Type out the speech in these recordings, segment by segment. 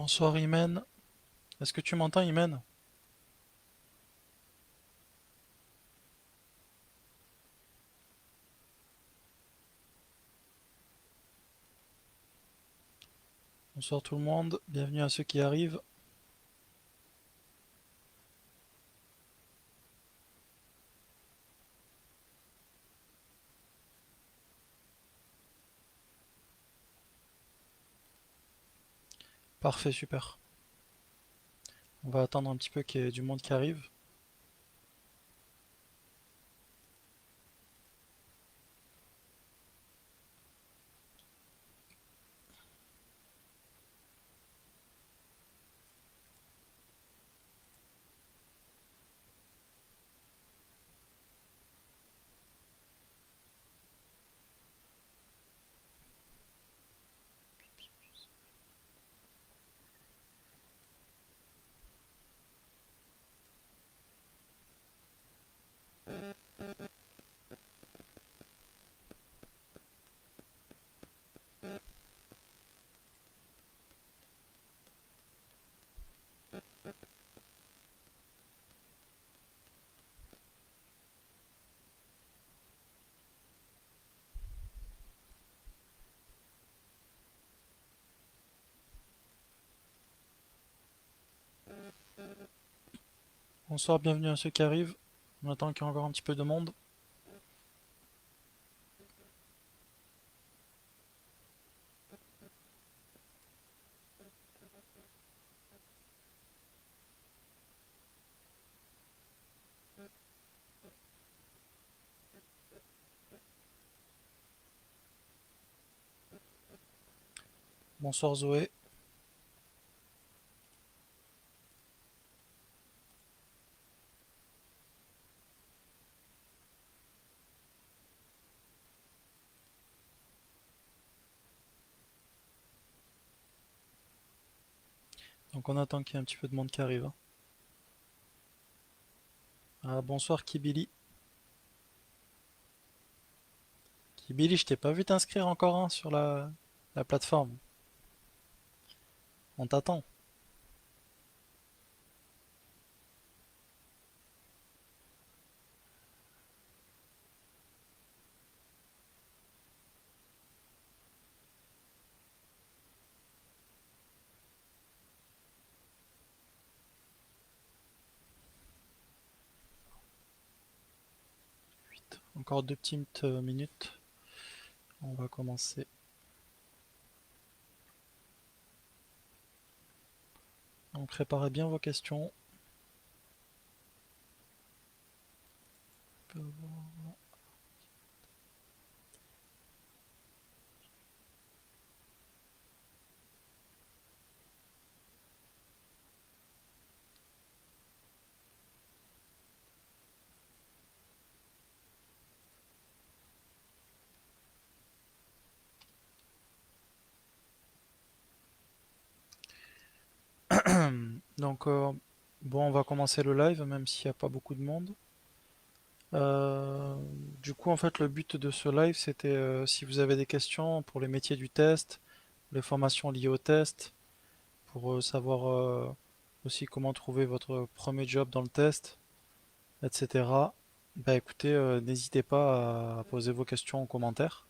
Bonsoir Imen. Est-ce que tu m'entends Imen? Bonsoir tout le monde, bienvenue à ceux qui arrivent. Parfait, super. On va attendre un petit peu qu'il y ait du monde qui arrive. Bonsoir, bienvenue à ceux qui arrivent. On attend qu'il y ait encore un petit peu de monde. Bonsoir Zoé. Donc on attend qu'il y ait un petit peu de monde qui arrive, hein. Ah, bonsoir Kibili. Kibili, je t'ai pas vu t'inscrire encore hein, sur la plateforme. On t'attend. 8. Encore deux petites minutes. On va commencer. Donc préparez bien vos questions. Donc, bon, on va commencer le live, même s'il n'y a pas beaucoup de monde. Euh, du coup, en fait, le but de ce live, c'était si vous avez des questions pour les métiers du test, les formations liées au test, pour savoir aussi comment trouver votre premier job dans le test, etc. Bah écoutez, n'hésitez pas à poser vos questions en commentaire,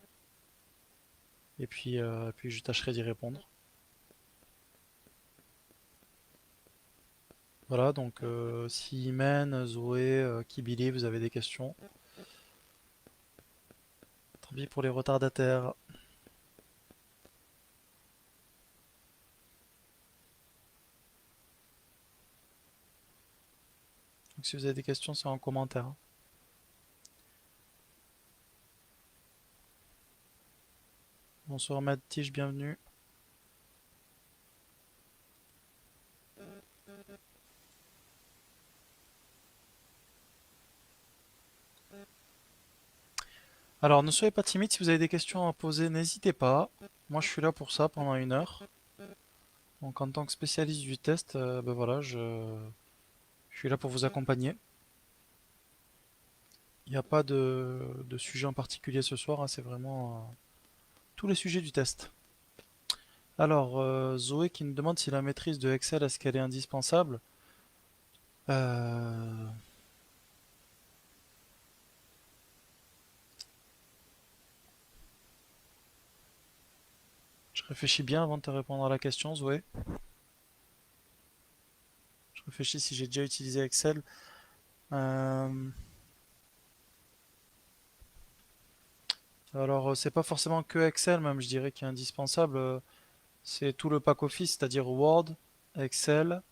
et puis je tâcherai d'y répondre. Voilà, donc si Imen, Zoé, Kibili, vous avez des questions, tant pis pour les retardataires. Donc si vous avez des questions, c'est en commentaire, hein. Bonsoir Mathis, bienvenue. Alors ne soyez pas timide, si vous avez des questions à poser, n'hésitez pas. Moi je suis là pour ça pendant une heure. Donc en tant que spécialiste du test, ben voilà, je suis là pour vous accompagner. Il n'y a pas de sujet en particulier ce soir, hein, c'est vraiment tous les sujets du test. Alors, Zoé qui nous demande si la maîtrise de Excel, est-ce qu'elle est indispensable? Euh, je réfléchis bien avant de te répondre à la question, Zoé. Je réfléchis si j'ai déjà utilisé Excel. Euh, alors, c'est pas forcément que Excel, même, je dirais, qui est indispensable. C'est tout le pack Office, c'est-à-dire Word, Excel,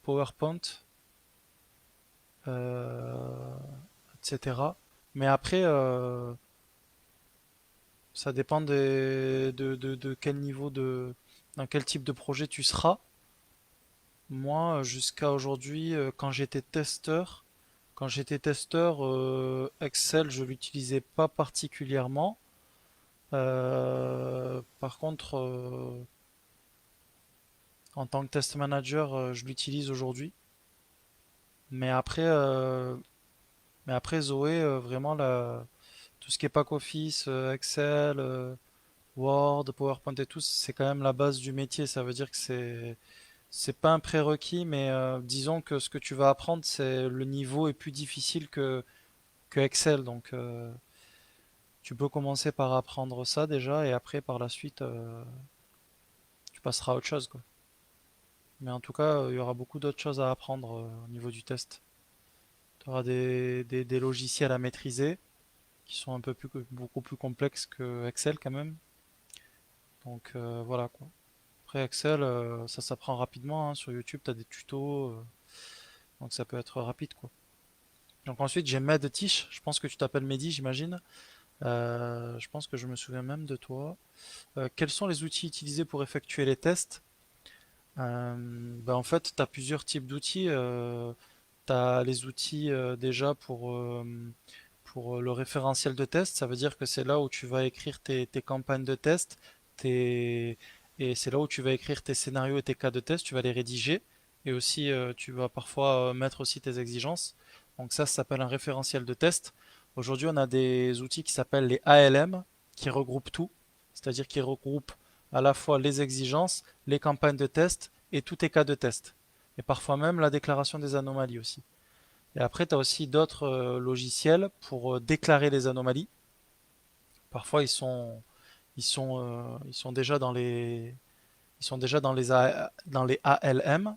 PowerPoint, euh, etc. Mais après, ça dépend de quel niveau dans quel type de projet tu seras. Moi, jusqu'à aujourd'hui, quand j'étais testeur, Excel, je l'utilisais pas particulièrement. Par contre, en tant que test manager, je l'utilise aujourd'hui. Mais après, euh, mais après Zoé, vraiment tout ce qui est pack office, Excel, Word, PowerPoint et tout, c'est quand même la base du métier. Ça veut dire que c'est pas un prérequis, mais disons que ce que tu vas apprendre, c'est le niveau est plus difficile que Excel. Donc tu peux commencer par apprendre ça déjà et après par la suite tu passeras à autre chose quoi. Mais en tout cas, il y aura beaucoup d'autres choses à apprendre au niveau du test. Tu auras des logiciels à maîtriser qui sont beaucoup plus complexes que Excel quand même. Donc voilà quoi. Après Excel, ça s'apprend rapidement, hein. Sur YouTube, tu as des tutos, donc ça peut être rapide quoi. Donc ensuite j'ai Medtish, je pense que tu t'appelles Mehdi, j'imagine. Je pense que je me souviens même de toi. Quels sont les outils utilisés pour effectuer les tests? En fait, tu as plusieurs types d'outils. Tu as les outils déjà pour le référentiel de test. Ça veut dire que c'est là où tu vas écrire tes campagnes de test, tes- et c'est là où tu vas écrire tes scénarios et tes cas de test. Tu vas les rédiger. Et aussi, tu vas parfois mettre aussi tes exigences. Donc ça s'appelle un référentiel de test. Aujourd'hui, on a des outils qui s'appellent les ALM, qui regroupent tout. C'est-à-dire qui regroupent à la fois les exigences, les campagnes de test et tous tes cas de test. Et parfois même la déclaration des anomalies aussi. Et après, tu as aussi d'autres logiciels pour déclarer les anomalies. Parfois, ils sont déjà dans les ALM.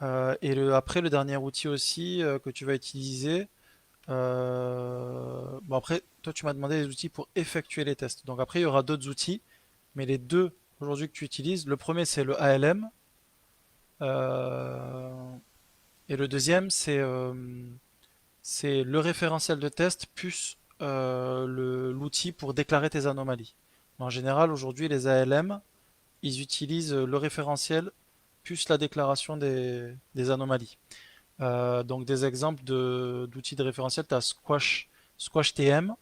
Après, le dernier outil aussi que tu vas utiliser. Bon, après, toi, tu m'as demandé des outils pour effectuer les tests. Donc après, il y aura d'autres outils. Mais les deux aujourd'hui que tu utilises, le premier, c'est le ALM. euh, et le deuxième, c'est le référentiel de test plus l'outil pour déclarer tes anomalies. En général, aujourd'hui, les ALM, ils utilisent le référentiel plus la déclaration des anomalies. Donc des exemples d'outils de référentiel, tu as Squash TM.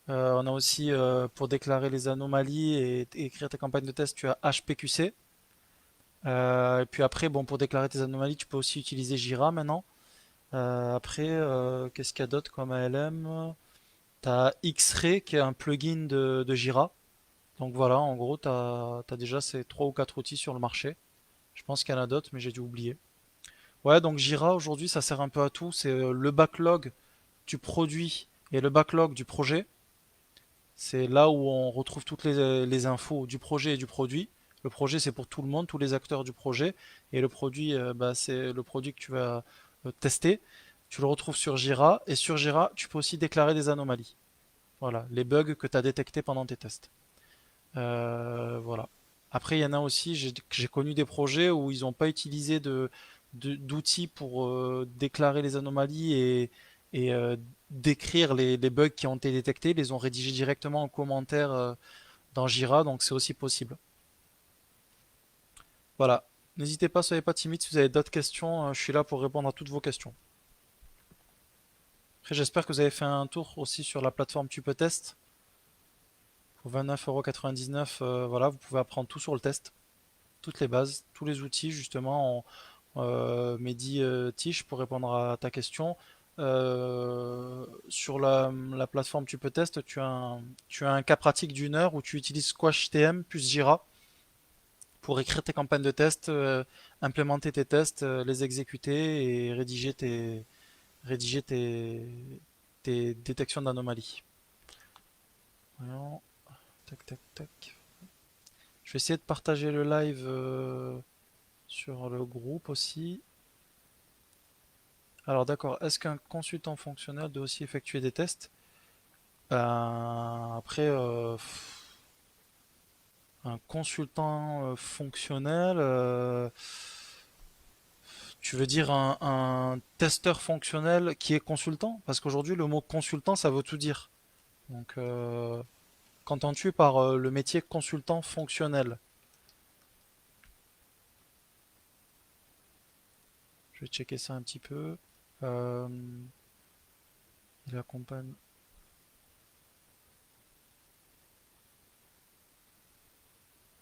On a aussi pour déclarer les anomalies et écrire tes campagnes de test, tu as HPQC. Et puis après, bon, pour déclarer tes anomalies, tu peux aussi utiliser Jira maintenant. Après, qu'est-ce qu'il y a d'autre comme ALM? T'as X-Ray qui est un plugin de Jira. Donc voilà, en gros, t'as déjà ces trois ou quatre outils sur le marché. Je pense qu'il y en a d'autres, mais j'ai dû oublier. Ouais, donc Jira aujourd'hui, ça sert un peu à tout. C'est le backlog du produit et le backlog du projet. C'est là où on retrouve toutes les infos du projet et du produit. Le projet, c'est pour tout le monde, tous les acteurs du projet. Et le produit, c'est le produit que tu vas tester. Tu le retrouves sur Jira. Et sur Jira, tu peux aussi déclarer des anomalies. Voilà, les bugs que tu as détectés pendant tes tests. Voilà. Après, il y en a aussi, j'ai connu des projets où ils n'ont pas utilisé d'outils pour déclarer les anomalies et décrire les bugs qui ont été détectés. Ils les ont rédigés directement en commentaire dans Jira, donc c'est aussi possible. Voilà. N'hésitez pas, soyez pas timide. Si vous avez d'autres questions, je suis là pour répondre à toutes vos questions. Après, j'espère que vous avez fait un tour aussi sur la plateforme Tu peux test. Pour 29,99 €, voilà, vous pouvez apprendre tout sur le test, toutes les bases, tous les outils justement. Mehdi Tiche, pour répondre à ta question. Sur la plateforme Tu peux test, tu as un cas pratique d'1 heure où tu utilises Squash TM plus Jira. pour écrire tes campagnes de tests, implémenter tes tests, les exécuter et rédiger tes détections d'anomalies. Voyons. Tac, tac, tac. Je vais essayer de partager le live sur le groupe aussi. Alors d'accord, est-ce qu'un consultant fonctionnel doit aussi effectuer des tests? Après, un consultant fonctionnel, tu veux dire un testeur fonctionnel qui est consultant? Parce qu'aujourd'hui, le mot consultant, ça veut tout dire. Donc, qu'entends-tu par le métier consultant fonctionnel? Je vais checker ça un petit peu. Euh, il accompagne.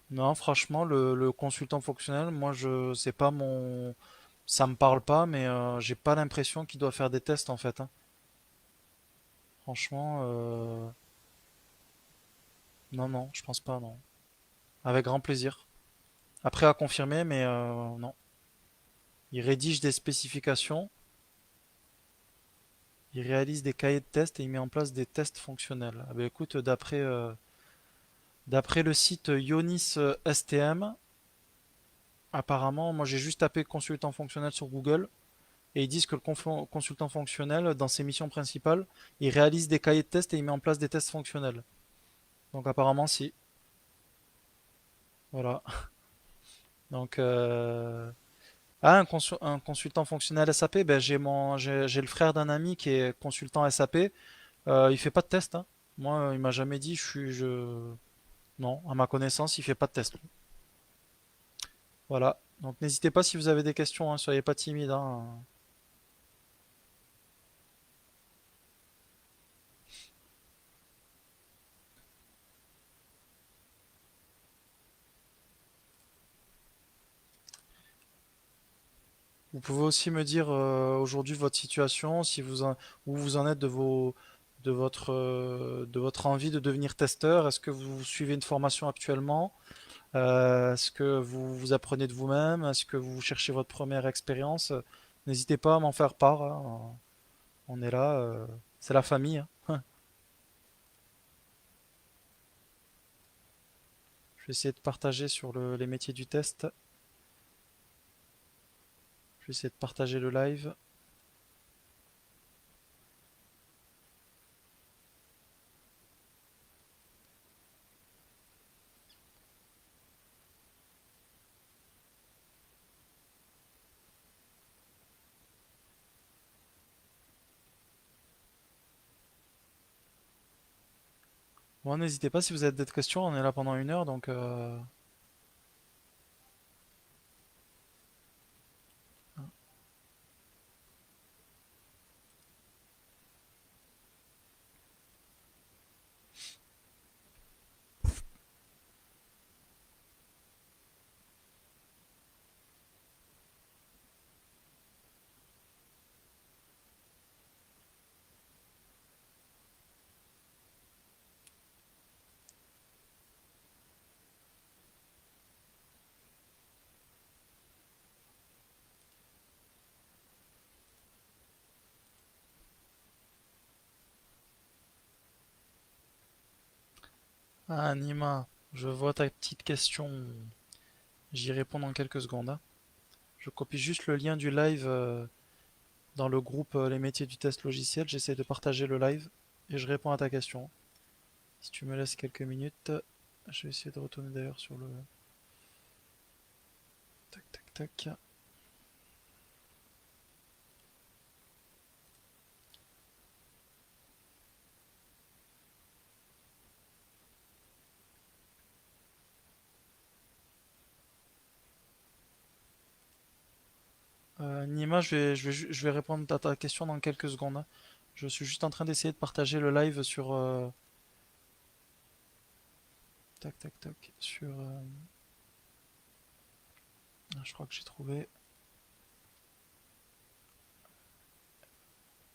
Non, franchement, le consultant fonctionnel, moi, je, c'est pas mon, ça me parle pas, mais j'ai pas l'impression qu'il doit faire des tests en fait, hein. Franchement, non, non, je pense pas, non. Avec grand plaisir. Après à confirmer, mais non. Il rédige des spécifications, il réalise des cahiers de tests et il met en place des tests fonctionnels. Ah ben écoute, d'après le site Ionis STM, apparemment, moi j'ai juste tapé consultant fonctionnel sur Google et ils disent que le consultant fonctionnel, dans ses missions principales, il réalise des cahiers de tests et il met en place des tests fonctionnels. Donc apparemment si. Voilà. Donc un consultant fonctionnel SAP, ben j'ai le frère d'un ami qui est consultant SAP. Il fait pas de test, hein. Moi, il m'a jamais dit non, à ma connaissance, il fait pas de test. Voilà. Donc n'hésitez pas si vous avez des questions, hein, soyez pas timide, hein. Vous pouvez aussi me dire aujourd'hui votre situation, si où vous en êtes de votre envie de devenir testeur. Est-ce que vous suivez une formation actuellement? Est-ce que vous apprenez de vous-même? Est-ce que vous cherchez votre première expérience? N'hésitez pas à m'en faire part, hein. On est là, c'est la famille, hein. Je vais essayer de partager sur les métiers du test. Je vais essayer de partager le live. Bon, n'hésitez pas si vous avez d'autres questions, on est là pendant 1 heure, donc ah, Nima, je vois ta petite question. J'y réponds dans quelques secondes, hein. Je copie juste le lien du live dans le groupe Les métiers du test logiciel. J'essaie de partager le live et je réponds à ta question. Si tu me laisses quelques minutes, je vais essayer de retourner d'ailleurs sur le. Tac, tac, tac. Nima, je vais répondre à ta question dans quelques secondes, hein. Je suis juste en train d'essayer de partager le live sur. Tac, tac, tac. Sur. Je crois que j'ai trouvé.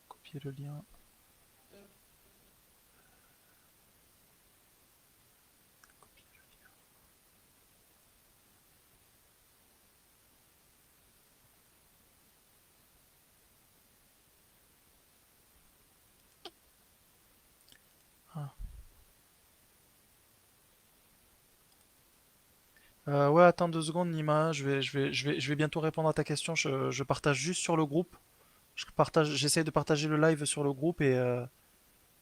Copier le lien. Ouais, attends 2 secondes, Nima. Je vais bientôt répondre à ta question. Je partage juste sur le groupe. J'essaie de partager le live sur le groupe et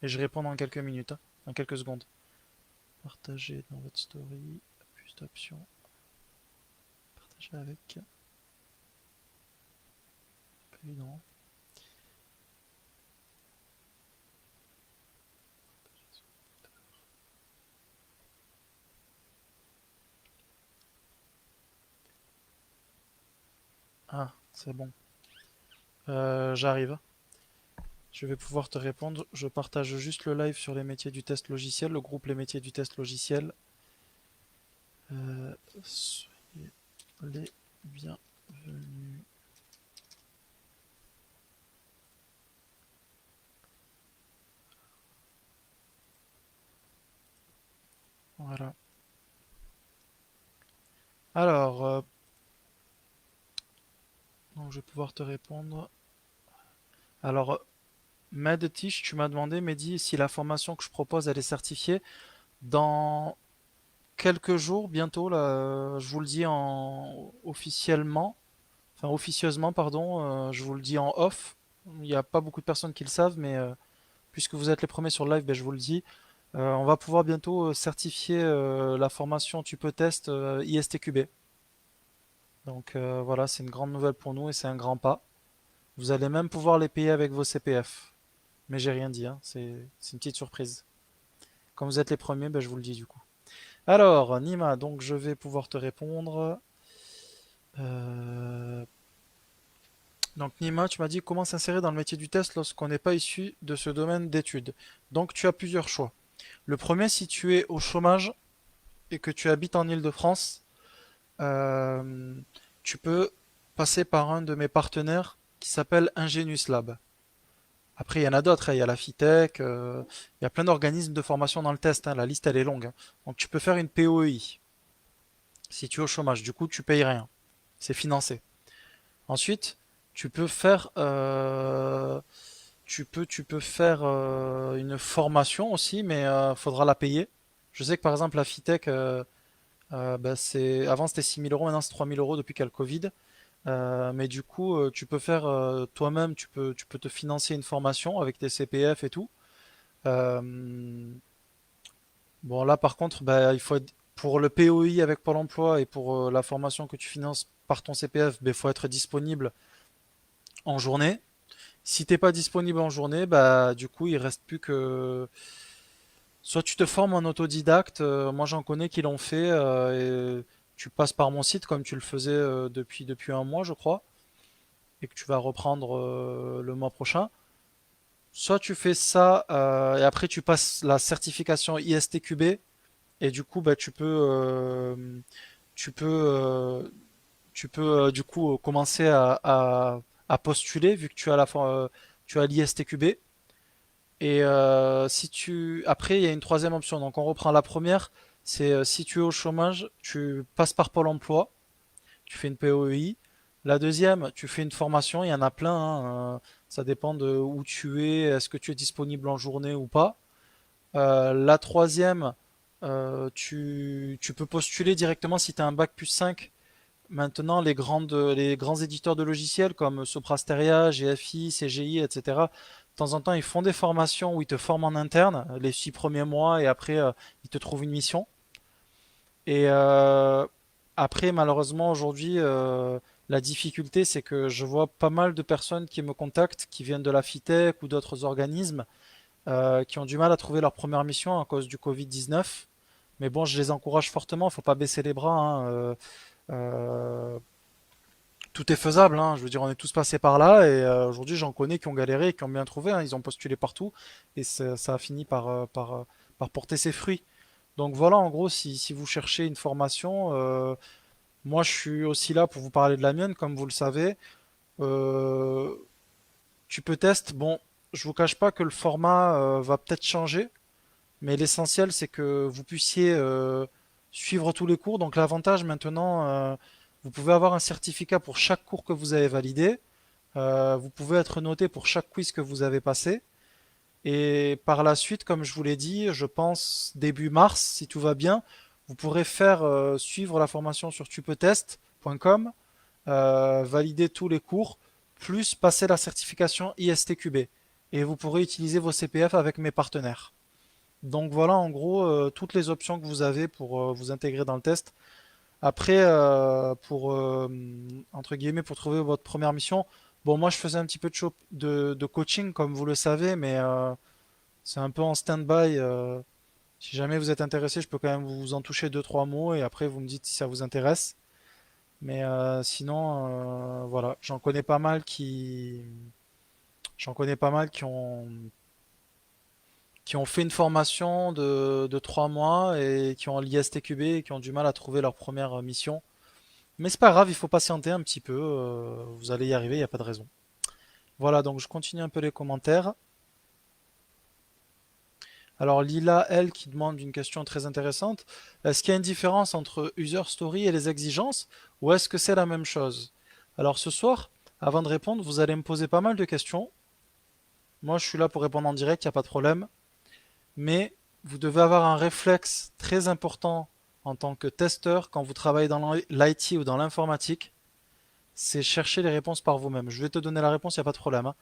je réponds dans quelques minutes, hein, dans quelques secondes. Partager dans votre story. Plus d'options. Partager avec. Pas évident. Ah, c'est bon. J'arrive. Je vais pouvoir te répondre. Je partage juste le live sur les métiers du test logiciel, le groupe Les métiers du test logiciel. Soyez les bienvenus. Voilà. Alors, donc je vais pouvoir te répondre. Alors, Madetish, tu m'as demandé, Mehdi, si la formation que je propose, elle est certifiée. Dans quelques jours, bientôt, là, je vous le dis officiellement, enfin officieusement, pardon, je vous le dis en off. Il n'y a pas beaucoup de personnes qui le savent, mais puisque vous êtes les premiers sur le live, ben, je vous le dis. On va pouvoir bientôt certifier la formation Tu peux test ISTQB. Donc voilà, c'est une grande nouvelle pour nous et c'est un grand pas. Vous allez même pouvoir les payer avec vos CPF. Mais j'ai rien dit, hein, c'est une petite surprise. Comme vous êtes les premiers, ben, je vous le dis du coup. Alors, Nima, donc je vais pouvoir te répondre. Euh, Donc Nima, tu m'as dit comment s'insérer dans le métier du test lorsqu'on n'est pas issu de ce domaine d'études. Donc tu as plusieurs choix. Le premier, si tu es au chômage et que tu habites en Île-de-France, euh, tu peux passer par un de mes partenaires qui s'appelle Ingenius Lab. Après, il y en a d'autres, hein. Il y a la FITech, il y a plein d'organismes de formation dans le test, hein. La liste, elle est longue, hein. Donc, tu peux faire une POEI si tu es au chômage. Du coup, tu payes rien. C'est financé. Ensuite, tu peux faire, tu peux faire une formation aussi, mais faudra la payer. Je sais que par exemple, la FITech, bah, avant c'était 6 000 euros, maintenant c'est 3 000 euros depuis qu'il y a le Covid. Mais du coup, tu peux faire toi-même, tu peux te financer une formation avec tes CPF et tout. Euh, bon, là par contre, bah, pour le POI avec Pôle emploi et pour la formation que tu finances par ton CPF, il faut être disponible en journée. Si t'es pas disponible en journée, bah du coup, il reste plus que soit tu te formes en autodidacte, moi j'en connais qui l'ont fait, et tu passes par mon site comme tu le faisais depuis un mois, je crois, et que tu vas reprendre le mois prochain. Soit tu fais ça et après tu passes la certification ISTQB et du coup bah tu peux euh, du coup commencer à postuler vu que tu as l'ISTQB. Et si tu après il y a une troisième option. Donc on reprend la première, c'est si tu es au chômage, tu passes par Pôle emploi, tu fais une POEI. La deuxième, tu fais une formation, il y en a plein, hein, ça dépend de où tu es, est-ce que tu es disponible en journée ou pas. La troisième, tu peux postuler directement si tu as un bac plus 5. Maintenant, les grands éditeurs de logiciels comme Soprasteria, GFI, CGI, etc., de temps en temps, ils font des formations où ils te forment en interne les 6 premiers mois et après, ils te trouvent une mission. Et après, malheureusement, aujourd'hui, la difficulté, c'est que je vois pas mal de personnes qui me contactent, qui viennent de la FITech ou d'autres organismes, qui ont du mal à trouver leur première mission à cause du Covid-19. Mais bon, je les encourage fortement, faut pas baisser les bras, hein. Euh, Tout est faisable, hein. Je veux dire, on est tous passés par là et aujourd'hui, j'en connais qui ont galéré et qui ont bien trouvé, hein. Ils ont postulé partout et ça a fini par porter ses fruits. Donc voilà, en gros, si vous cherchez une formation, moi, je suis aussi là pour vous parler de la mienne, comme vous le savez. Euh, Tu peux tester. Bon, je vous cache pas que le format va peut-être changer, mais l'essentiel, c'est que vous puissiez suivre tous les cours. Donc l'avantage maintenant, vous pouvez avoir un certificat pour chaque cours que vous avez validé. Vous pouvez être noté pour chaque quiz que vous avez passé. Et par la suite, comme je vous l'ai dit, je pense début mars, si tout va bien, vous pourrez faire suivre la formation sur tupetest.com, valider tous les cours, plus passer la certification ISTQB. Et vous pourrez utiliser vos CPF avec mes partenaires. Donc voilà en gros toutes les options que vous avez pour vous intégrer dans le test. Après, entre guillemets, pour trouver votre première mission, bon, moi je faisais un petit peu de coaching, comme vous le savez, mais c'est un peu en stand-by. Si jamais vous êtes intéressé, je peux quand même vous en toucher deux, trois mots et après vous me dites si ça vous intéresse. Mais sinon, voilà, j'en connais pas mal qui ont fait une formation de 3 mois et qui ont l'ISTQB et qui ont du mal à trouver leur première mission. Mais c'est pas grave, il faut patienter un petit peu. Vous allez y arriver, il n'y a pas de raison. Voilà, donc je continue un peu les commentaires. Alors Lila, elle, qui demande une question très intéressante. Est-ce qu'il y a une différence entre user story et les exigences ou est-ce que c'est la même chose? Alors ce soir, avant de répondre, vous allez me poser pas mal de questions. Moi, je suis là pour répondre en direct, il n'y a pas de problème. Mais vous devez avoir un réflexe très important en tant que testeur quand vous travaillez dans l'IT ou dans l'informatique, c'est chercher les réponses par vous-même. Je vais te donner la réponse, il n'y a pas de problème, hein.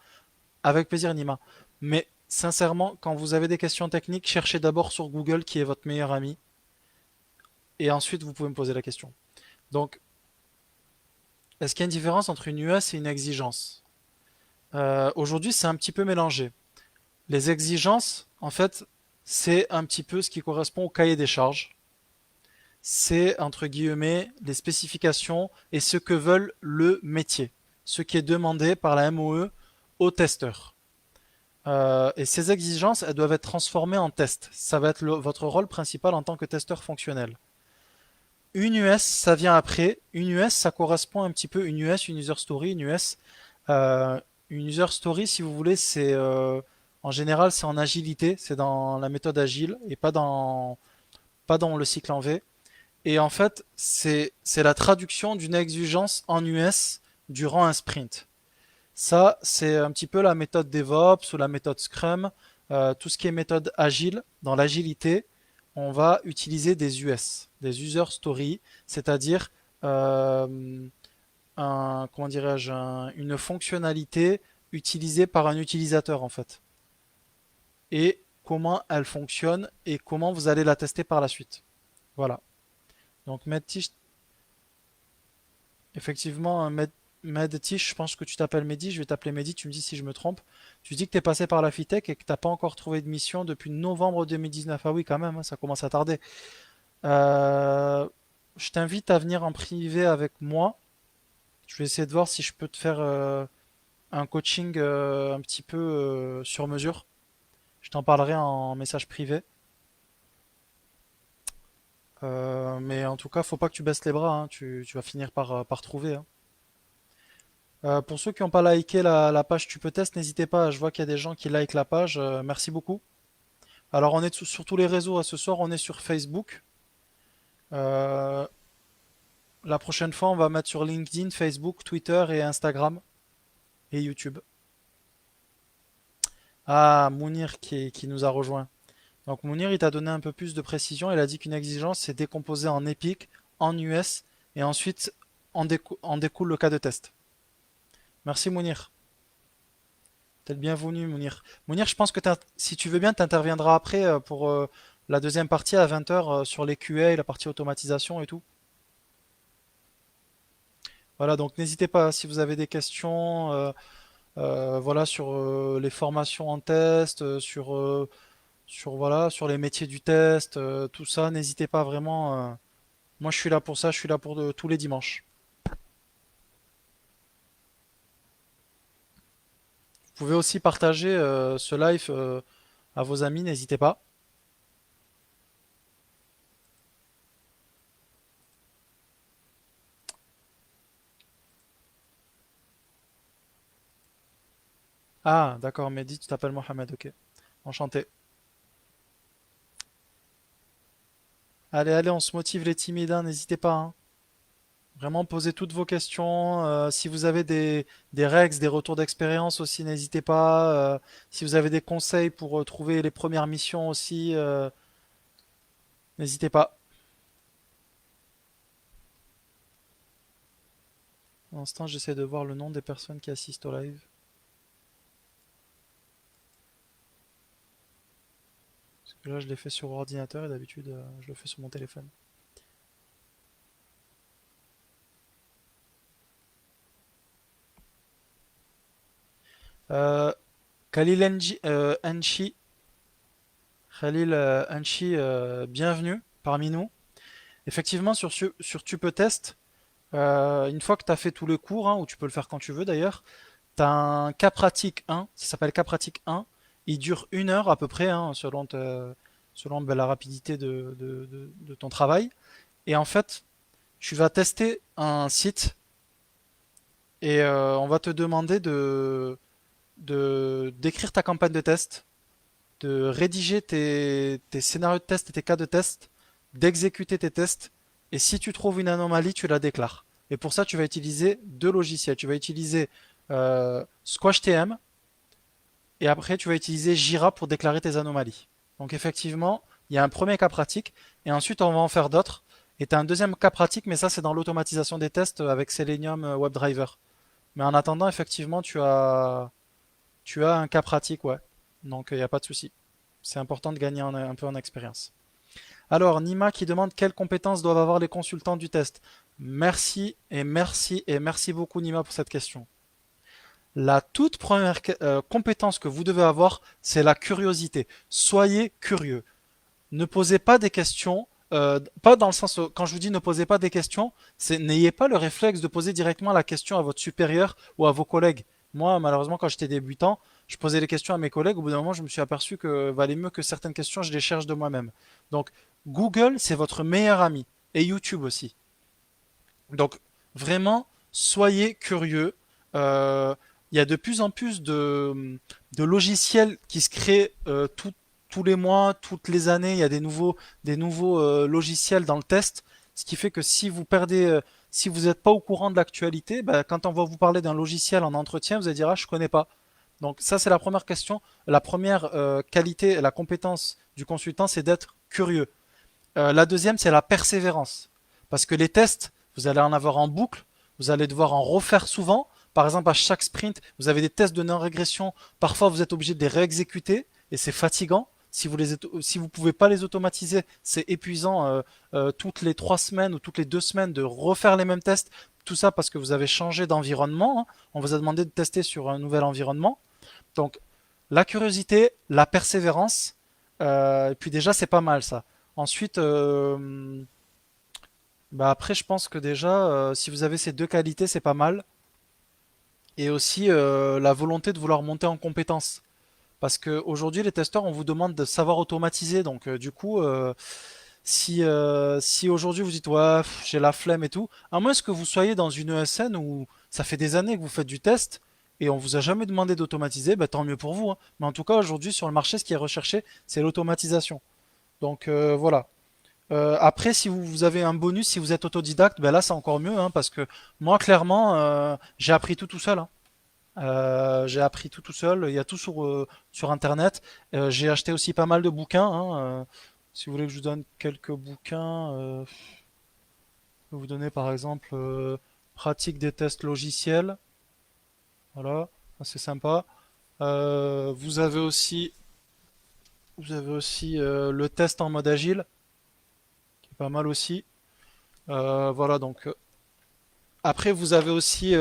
Avec plaisir, Nima. Mais sincèrement, quand vous avez des questions techniques, cherchez d'abord sur Google qui est votre meilleur ami. Et ensuite, vous pouvez me poser la question. Donc, est-ce qu'il y a une différence entre une US et une exigence? Aujourd'hui, c'est un petit peu mélangé. Les exigences, en fait, c'est un petit peu ce qui correspond au cahier des charges. C'est, entre guillemets, les spécifications et ce que veulent le métier. Ce qui est demandé par la MOE aux testeurs. Et ces exigences, elles doivent être transformées en tests. Ça va être votre rôle principal en tant que testeur fonctionnel. Une US, ça vient après. Une US, ça correspond un petit peu une US, une user story, une US. Une user story, si vous voulez, c'est en général c'est en agilité, c'est dans la méthode agile et pas dans le cycle en V. Et en fait, c'est la traduction d'une exigence en US durant un sprint. Ça, c'est un petit peu la méthode DevOps ou la méthode Scrum. Tout ce qui est méthode agile, dans l'agilité, on va utiliser des US, des user stories, c'est-à-dire euh, comment dirais-je, une fonctionnalité utilisée par un utilisateur en fait. Et comment elle fonctionne et comment vous allez la tester par la suite. Voilà. Donc Medtish, effectivement, Medtish, je pense que tu t'appelles Mehdi, je vais t'appeler Mehdi, tu me dis si je me trompe. Tu dis que tu es passé par la Fitech et que t'as pas encore trouvé de mission depuis novembre 2019. Ah oui, quand même, hein, ça commence à tarder. Euh, je t'invite à venir en privé avec moi. Je vais essayer de voir si je peux te faire un coaching un petit peu sur mesure. Je t'en parlerai en message privé. Mais en tout cas, faut pas que tu baisses les bras, hein. Tu vas finir par trouver, hein. Pour ceux qui n'ont pas liké la page Tu peux test, n'hésitez pas. Je vois qu'il y a des gens qui likent la page. Merci beaucoup. Alors, on est sur tous les réseaux, hein. Ce soir, on est sur Facebook. Euh, la prochaine fois, on va mettre sur LinkedIn, Facebook, Twitter et Instagram et YouTube. Ah, Mounir qui nous a rejoint. Donc Mounir, il t'a donné un peu plus de précision. Il a dit qu'une exigence, c'est décomposé en Epic, en US, et ensuite en découle le cas de test. Merci Mounir. T'es le bienvenu Mounir. Mounir, je pense que si tu veux bien, tu interviendras après pour la deuxième partie à 20 heures sur les QA, la partie automatisation et tout. Voilà, donc n'hésitez pas si vous avez des questions voilà, sur les formations en test, sur les métiers du test, tout ça, n'hésitez pas vraiment. Moi, je suis là pour ça, je suis là pour tous les dimanches. Vous pouvez aussi partager ce live à vos amis, n'hésitez pas. Ah, d'accord, Mehdi, tu t'appelles Mohamed, ok. Enchanté. Allez, allez, on se motive les timides, hein, n'hésitez pas, hein. Vraiment, posez toutes vos questions. Si vous avez des rex, des retours d'expérience aussi, n'hésitez pas. Si vous avez des conseils pour trouver les premières missions aussi, n'hésitez pas. Pour l'instant, j'essaie de voir le nom des personnes qui assistent au live. Parce que là, je l'ai fait sur ordinateur et d'habitude, je le fais sur mon téléphone. Euh, Khalil Anchi, Khalil Anchi, bienvenue parmi nous. Effectivement, sur Tu peux test, une fois que tu as fait tous les cours, hein, ou tu peux le faire quand tu veux d'ailleurs, tu as un cas pratique 1, ça s'appelle cas pratique 1. Il dure 1 heure à peu près, hein, selon ben, la rapidité de ton travail. Et en fait, tu vas tester un site et on va te demander d'écrire ta campagne de test, de rédiger tes scénarios de test et tes cas de test, d'exécuter tes tests, et si tu trouves une anomalie, tu la déclares. Et pour ça, tu vas utiliser deux logiciels. Tu vas utiliser SquashTM, et après, tu vas utiliser Jira pour déclarer tes anomalies. Donc effectivement, il y a un premier cas pratique, et ensuite on va en faire d'autres. Et tu as un deuxième cas pratique, mais ça c'est dans l'automatisation des tests avec Selenium WebDriver. Mais en attendant, effectivement, tu as un cas pratique, ouais. Donc il n'y a pas de souci. C'est important de gagner un peu en expérience. Alors, Nima qui demande quelles compétences doivent avoir les consultants du test. Merci et merci et merci beaucoup Nima pour cette question. La toute première compétence que vous devez avoir, c'est la curiosité. Soyez curieux. Ne posez pas des questions, pas dans le sens où, quand je vous dis ne posez pas des questions, c'est n'ayez pas le réflexe de poser directement la question à votre supérieur ou à vos collègues. Moi, malheureusement, quand j'étais débutant, je posais les questions à mes collègues. Au bout d'un moment, je me suis aperçu que valait mieux que certaines questions, je les cherche de moi-même. Donc, Google, c'est votre meilleur ami. Et YouTube aussi. Donc, vraiment, soyez curieux. Euh, Il y a de plus en plus de logiciels qui se créent tous les mois, toutes les années. Il y a des nouveaux logiciels dans le test. Ce qui fait que si vous n'êtes pas au courant de l'actualité, ben, quand on va vous parler d'un logiciel en entretien, vous allez dire, ah, je connais pas. Donc ça, c'est la première question. La première qualité, la compétence du consultant, c'est d'être curieux. La deuxième, c'est la persévérance. Parce que les tests, vous allez en avoir en boucle, vous allez devoir en refaire souvent. Par exemple, à chaque sprint, vous avez des tests de non-régression. Parfois, vous êtes obligé de les réexécuter et c'est fatigant. Si vous pouvez pas les automatiser, c'est épuisant toutes les 3 semaines ou toutes les 2 semaines de refaire les mêmes tests. Tout ça parce que vous avez changé d'environnement, hein. On vous a demandé de tester sur un nouvel environnement. Donc, la curiosité, la persévérance, et puis déjà, c'est pas mal ça. Ensuite, bah après, je pense que déjà, si vous avez ces deux qualités, c'est pas mal. Et aussi la volonté de vouloir monter en compétences. Parce qu'aujourd'hui, les testeurs, on vous demande de savoir automatiser. Donc, du coup, si aujourd'hui vous dites, ouais, j'ai la flemme et tout, à moins que vous soyez dans une ESN où ça fait des années que vous faites du test et on vous a jamais demandé d'automatiser, bah, tant mieux pour vous, hein. Mais en tout cas, aujourd'hui, sur le marché, ce qui est recherché, c'est l'automatisation. Donc, voilà. Après, si vous avez un bonus, si vous êtes autodidacte, ben là c'est encore mieux, hein, parce que moi clairement, j'ai appris tout seul, hein. J'ai appris tout seul. Il y a tout sur Internet. J'ai acheté aussi pas mal de bouquins, hein. Si vous voulez que je vous donne quelques bouquins, je peux vous donner par exemple Pratique des tests logiciels. Voilà, c'est sympa. Vous avez aussi le test en mode agile, qui est pas mal aussi. Voilà, donc après, vous avez aussi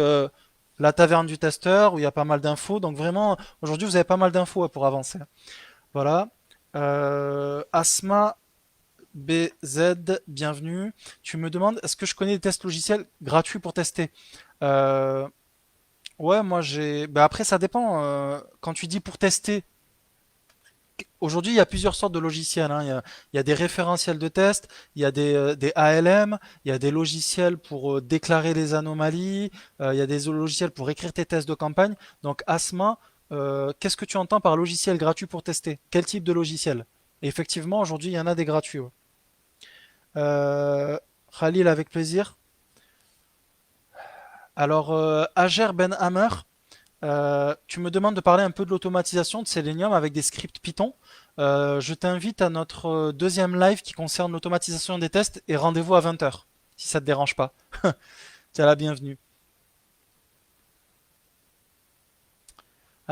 la taverne du testeur où il y a pas mal d'infos. Donc vraiment, aujourd'hui, vous avez pas mal d'infos pour avancer. Voilà. Asma BZ, bienvenue. Tu me demandes, est-ce que je connais des tests logiciels gratuits pour tester? Euh, ouais, moi j'ai. Bah après, ça dépend. Quand tu dis pour tester, aujourd'hui, il y a plusieurs sortes de logiciels, hein. Il y a des référentiels de test, il y a des ALM, il y a des logiciels pour déclarer les anomalies, il y a des logiciels pour écrire tes tests de campagne. Donc, Asma, qu'est-ce que tu entends par logiciel gratuit pour tester? Quel type de logiciel? Et effectivement, aujourd'hui, il y en a des gratuits, ouais. Khalil, avec plaisir. Alors, Ager Ben Hammer, tu me demandes de parler un peu de l'automatisation de Selenium avec des scripts Python. Je t'invite à notre deuxième live qui concerne l'automatisation des tests et rendez-vous à 20 heures, si ça te dérange pas. Tu es la bienvenue.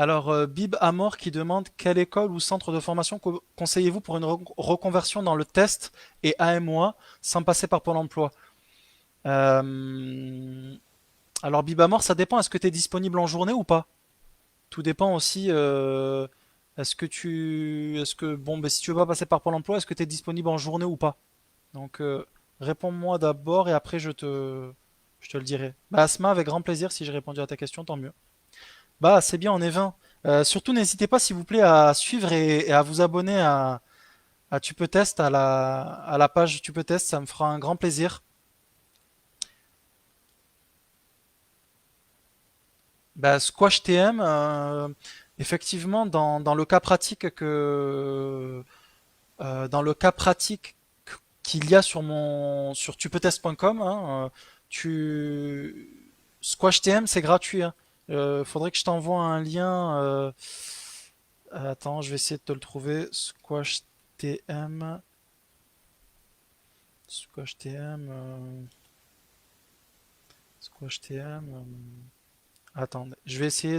Alors, Bib Amor qui demande quelle école ou centre de formation conseillez-vous pour une reconversion dans le test et AMOA sans passer par Pôle emploi? Euh, alors, Bib Amor, ça dépend. Est-ce que tu es disponible en journée ou pas? Tout dépend aussi. Est-ce que, bon, ben, si tu veux pas passer par Pôle emploi, est-ce que tu es disponible en journée ou pas? Donc, réponds-moi d'abord et après je te le dirai. Bah, Asma, avec grand plaisir, si j'ai répondu à ta question, tant mieux. Bah, c'est bien, on est 20. Surtout, n'hésitez pas, s'il vous plaît, à suivre et à vous abonner à Tu peux test, à la page Tu peux test, ça me fera un grand plaisir. Bah, Squash TM, effectivement, dans le cas pratique dans le cas pratique qu'il y a sur tupetest.com, hein, Squash TM, c'est gratuit, hein. Faudrait que je t'envoie un lien. Attends, je vais essayer de te le trouver. Squash TM. Squash TM. Squash TM. Attends, je vais essayer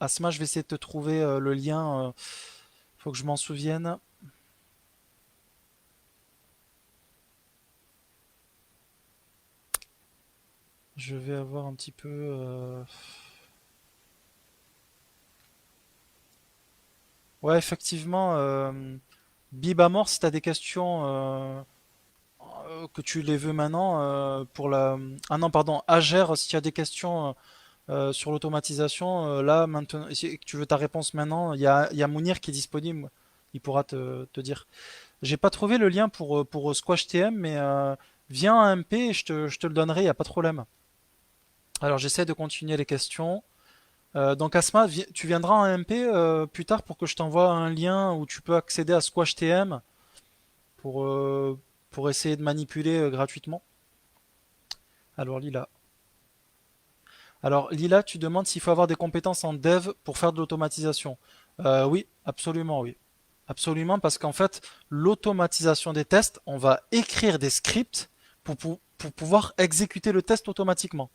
Asma, je vais essayer de te trouver le lien. Faut que je m'en souvienne. Je vais avoir un petit peu. Ouais, effectivement. Bibamor, si t'as des questions que tu les veux maintenant pour la. Ah non, pardon. Agère, si tu as des questions sur l'automatisation, là maintenant, si tu veux ta réponse maintenant, il y a Mounir qui est disponible. Il pourra te dire. J'ai pas trouvé le lien pour Squash TM, mais viens à MP et je te le donnerai, il n'y a pas de problème. Alors j'essaie de continuer les questions. Donc Asma, tu viendras en MP plus tard pour que je t'envoie un lien où tu peux accéder à Squash TM pour, euh, pour essayer de manipuler gratuitement. Alors Lila. Alors Lila, tu demandes s'il faut avoir des compétences en dev pour faire de l'automatisation. Oui, absolument oui. Absolument, parce qu'en fait, l'automatisation des tests, on va écrire des scripts pour pouvoir exécuter le test automatiquement.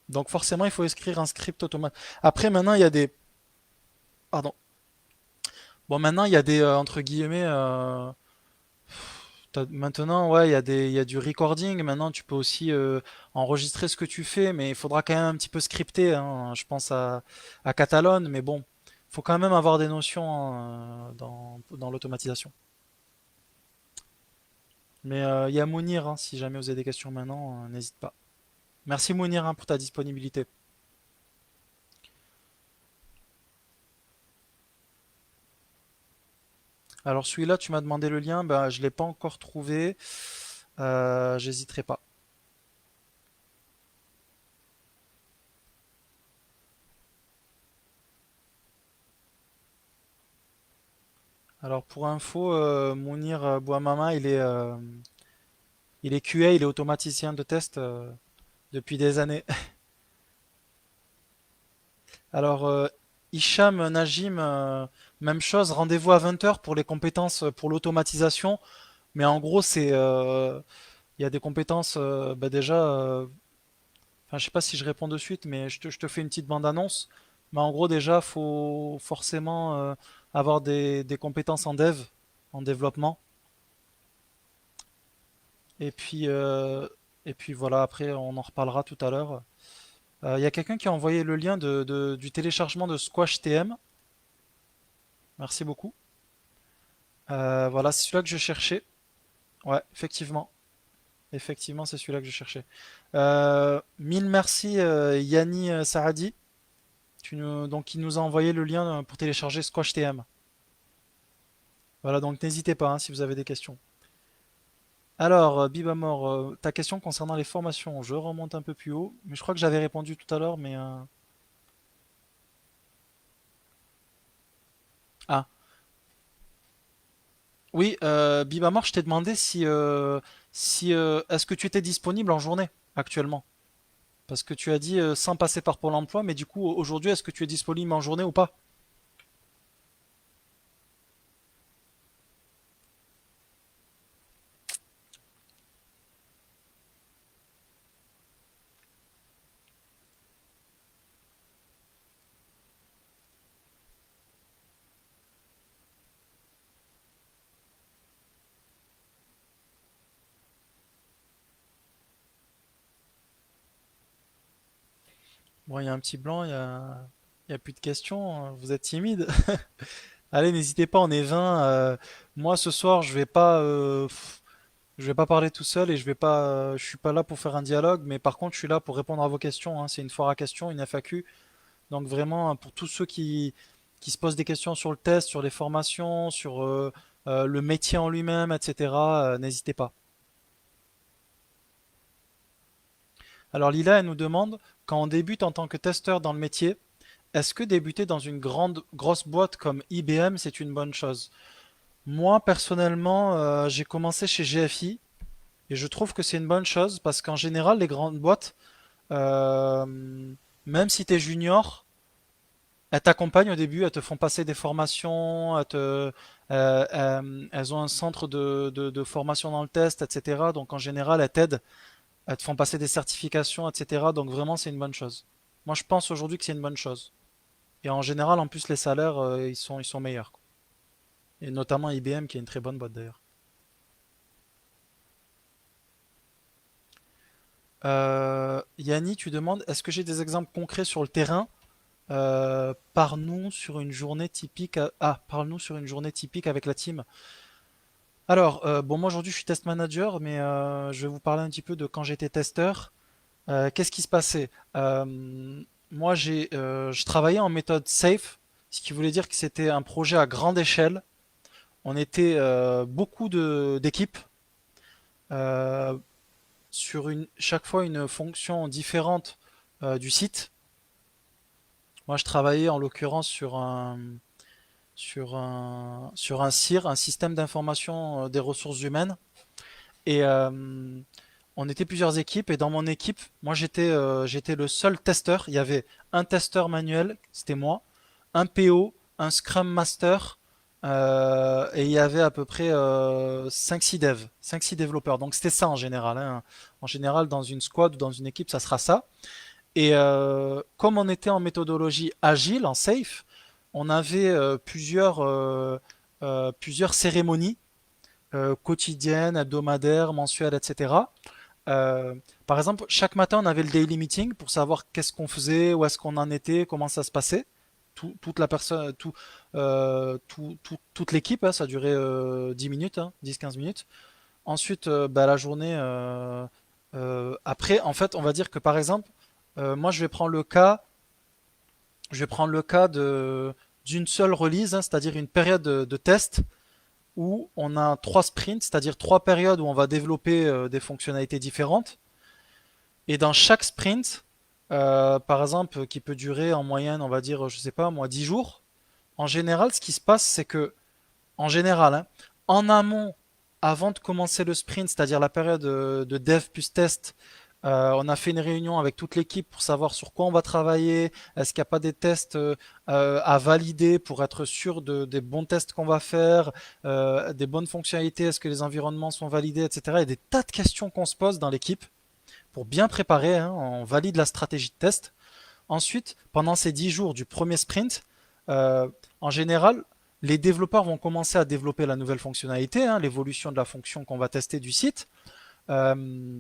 Donc forcément, il faut écrire un script automatique. Après, maintenant, il y a des... Pardon. Bon, maintenant, il y a des, entre guillemets... maintenant, ouais, il y a du recording. Maintenant, tu peux aussi enregistrer ce que tu fais, mais il faudra quand même un petit peu scripter, hein. Je pense à Catalone, mais bon, faut quand même avoir des notions dans l'automatisation. Mais il y a Mounir, hein, si jamais vous avez des questions maintenant, n'hésite pas. Merci Mounir, hein, pour ta disponibilité. Alors celui-là, tu m'as demandé le lien, ben, je ne l'ai pas encore trouvé. J'hésiterai pas. Alors pour info, Mounir Bouamama, il est QA, il est automaticien de test depuis des années. Alors Hicham, Najim, même chose, rendez-vous à 20 heures pour les compétences pour l'automatisation. Mais en gros, il y a des compétences, bah déjà, enfin, je sais pas si je réponds de suite, mais je te fais une petite bande-annonce. Mais en gros, déjà, faut forcément avoir des compétences en dev, en développement. Et puis, euh, et puis voilà, après, on en reparlera tout à l'heure. Il y a quelqu'un qui a envoyé le lien du téléchargement de Squash TM. Merci beaucoup. Voilà, c'est celui-là que je cherchais. Ouais, effectivement. Effectivement, c'est celui-là que je cherchais. Mille merci, Yanni Saradi. Donc, il nous a envoyé le lien pour télécharger Squash TM. Voilà, donc n'hésitez pas hein, si vous avez des questions. Alors, Bibamor, ta question concernant les formations, je remonte un peu plus haut, mais je crois que j'avais répondu tout à l'heure, mais... Ah, oui, Bibamor, je t'ai demandé si est-ce que tu étais disponible en journée actuellement? Parce que tu as dit sans passer par Pôle emploi, mais du coup, aujourd'hui, est-ce que tu es disponible en journée ou pas? Bon, il y a un petit blanc, il y a plus de questions, hein. Vous êtes timide. Allez, n'hésitez pas, on est 20. Moi, ce soir, je vais pas parler tout seul et je suis pas là pour faire un dialogue, mais par contre, je suis là pour répondre à vos questions, hein. C'est une foire à questions, une FAQ. Donc vraiment, pour tous ceux qui se posent des questions sur le test, sur les formations, sur le métier en lui-même, etc., n'hésitez pas. Alors Lila, elle nous demande, quand on débute en tant que testeur dans le métier, est-ce que débuter dans une grosse boîte comme IBM, c'est une bonne chose? Moi, personnellement, j'ai commencé chez GFI et je trouve que c'est une bonne chose parce qu'en général, les grandes boîtes, euh, même si tu es junior, elles t'accompagnent au début, elles te font passer des formations, elles ont un centre de formation dans le test, etc. Donc en général, elles t'aident, elles te font passer des certifications, etc. Donc vraiment, c'est une bonne chose. Moi, je pense aujourd'hui que c'est une bonne chose. Et en général, en plus, les salaires, ils sont meilleurs, quoi. Et notamment IBM, qui est une très bonne boîte d'ailleurs. Yanni, tu demandes, est-ce que j'ai des exemples concrets sur le terrain? Parle-nous sur une journée typique. Parle-nous sur une journée typique avec la team. Alors, bon, moi aujourd'hui je suis test manager, mais je vais vous parler un petit peu de quand j'étais testeur. Qu'est-ce qui se passait? Moi, je travaillais en méthode safe, ce qui voulait dire que c'était un projet à grande échelle. On était beaucoup d'équipes euh, sur chaque fois une fonction différente du site. Moi, je travaillais en l'occurrence sur un CIR, un système d'information des ressources humaines. Et on était plusieurs équipes. Et dans mon équipe, moi, j'étais le seul testeur. Il y avait un testeur manuel, c'était moi, un PO, un Scrum Master, et il y avait à peu près 5-6 devs, 5-6 développeurs. Donc c'était ça en général, hein. En général, dans une squad ou dans une équipe, ça sera ça. Et comme on était en méthodologie agile, en safe, on avait plusieurs cérémonies quotidiennes, hebdomadaires, mensuelles, etc. Euh, Par exemple, chaque matin, on avait le daily meeting pour savoir qu'est-ce qu'on faisait, où est-ce qu'on en était, comment ça se passait. Toute la personne, toute l'équipe, hein, ça durait 10 minutes, hein, 10-15 minutes. Ensuite, bah, la journée, après, en fait, on va dire que par exemple, moi, je vais prendre le cas d'une seule release, hein, c'est-à-dire une période de test où on a trois sprints, c'est-à-dire trois périodes où on va développer des fonctionnalités différentes. Et dans chaque sprint, par exemple, qui peut durer en moyenne, on va dire, je sais pas, moi, 10 jours, en général, ce qui se passe, c'est que, en général, hein, en amont, avant de commencer le sprint, c'est-à-dire la période de dev plus test, on a fait une réunion avec toute l'équipe pour savoir sur quoi on va travailler. Est-ce qu'il n'y a pas des tests à valider pour être sûr des bons tests qu'on va faire, des bonnes fonctionnalités, est-ce que les environnements sont validés, etc. Il y a des tas de questions qu'on se pose dans l'équipe pour bien préparer, hein, on valide la stratégie de test. Ensuite, pendant ces 10 jours du premier sprint, euh, en général, les développeurs vont commencer à développer la nouvelle fonctionnalité, hein, l'évolution de la fonction qu'on va tester du site. Euh,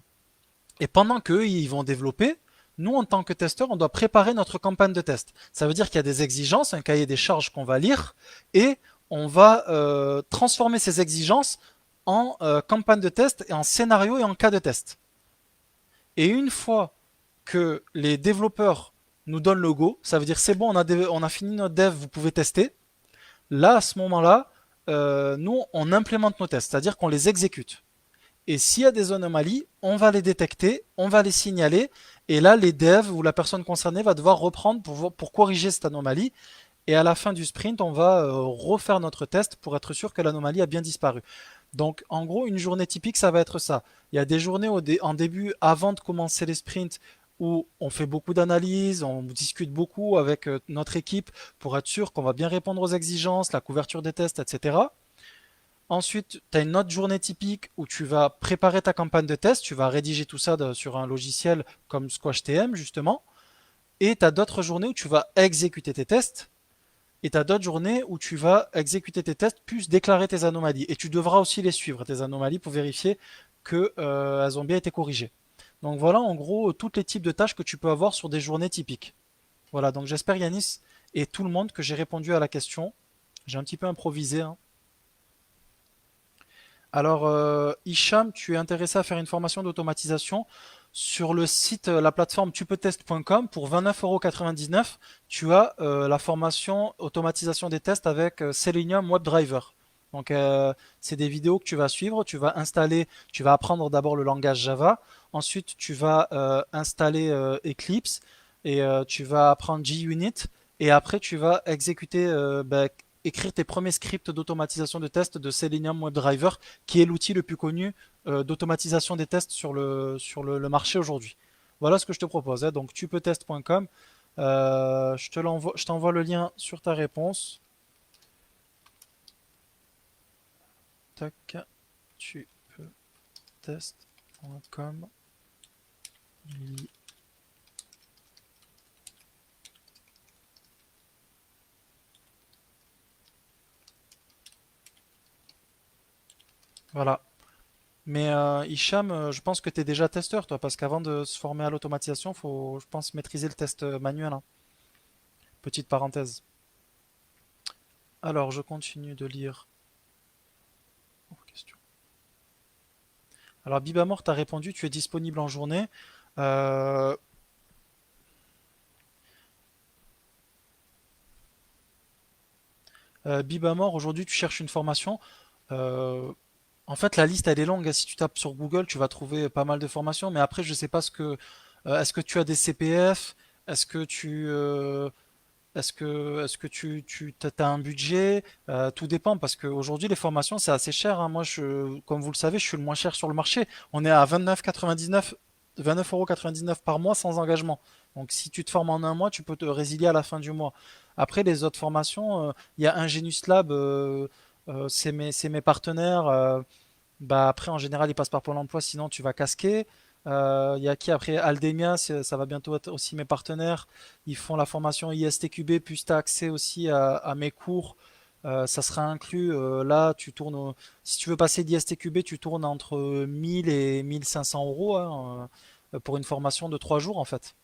et pendant qu'eux, ils vont développer, nous, en tant que testeurs, on doit préparer notre campagne de test. Ça veut dire qu'il y a des exigences, un cahier des charges qu'on va lire, et on va transformer ces exigences en campagne de test et en scénario et en cas de test. Et une fois que les développeurs nous donnent le go, ça veut dire c'est bon, on a fini notre dev, vous pouvez tester. Là, à ce moment-là, nous, on implémente nos tests, c'est-à-dire qu'on les exécute. Et s'il y a des anomalies, on va les détecter, on va les signaler, et là, les devs ou la personne concernée va devoir reprendre pour corriger cette anomalie. Et à la fin du sprint, on va refaire notre test pour être sûr que l'anomalie a bien disparu. Donc, en gros, une journée typique, ça va être ça. Il y a des journées en début, avant de commencer les sprints, où on fait beaucoup d'analyses, on discute beaucoup avec notre équipe pour être sûr qu'on va bien répondre aux exigences, la couverture des tests, etc. Ensuite, tu as une autre journée typique où tu vas préparer ta campagne de test, tu vas rédiger tout ça sur un logiciel comme SquashTM, justement. Et tu as d'autres journées où tu vas exécuter tes tests. Et tu as d'autres journées où tu vas exécuter tes tests plus déclarer tes anomalies. Et tu devras aussi les suivre, tes anomalies, pour vérifier qu'elles ont bien été corrigées. Donc voilà en gros tous les types de tâches que tu peux avoir sur des journées typiques. Voilà, donc j'espère Yanis et tout le monde que j'ai répondu à la question. J'ai un petit peu improvisé, hein. Alors, Hicham, tu es intéressé à faire une formation d'automatisation sur le site, la plateforme tupetest.com pour 29,99 €. Tu as la formation automatisation des tests avec Selenium WebDriver. Donc, c'est des vidéos que tu vas suivre. Tu vas installer, tu vas apprendre d'abord le langage Java. Ensuite, tu vas installer Eclipse et tu vas apprendre JUnit. Et après, tu vas exécuter, écrire tes premiers scripts d'automatisation de tests de Selenium WebDriver qui est l'outil le plus connu d'automatisation des tests sur le marché aujourd'hui. Voilà ce que je te propose, hein. Donc tupetest.com, je t'envoie le lien sur ta réponse. Tac, tupetest.com. Voilà. Mais Hicham, je pense que tu es déjà testeur, toi, parce qu'avant de se former à l'automatisation, faut, je pense, maîtriser le test manuel, hein. Petite parenthèse. Alors, je continue de lire. Oh, question. Alors, Bibamor t'a répondu, tu es disponible en journée. Euh, Bibamor, aujourd'hui, tu cherches une formation. Euh, En fait, la liste, elle est longue. Si tu tapes sur Google, tu vas trouver pas mal de formations. Mais après, je sais pas ce que. Est-ce que tu as des CPF? Est-ce que tu. Est-ce que tu as un budget? Tout dépend parce qu'aujourd'hui, les formations, c'est assez cher, hein. Moi, comme vous le savez, je suis le moins cher sur le marché. On est à 29,99 29,99 € par mois sans engagement. Donc, si tu te formes en un mois, tu peux te résilier à la fin du mois. Après, les autres formations, il y a Ingenius Lab, c'est mes partenaires. Bah après, en général, ils passent par Pôle emploi, sinon tu vas casquer. Il y a qui après? Aldemia, ça va bientôt être aussi mes partenaires. Ils font la formation ISTQB, puis tu as accès aussi à mes cours. Ça sera inclus. Là, si tu veux passer d'ISTQB, tu tournes entre 1000 et 1500 euros, hein, pour une formation de 3 jours en fait.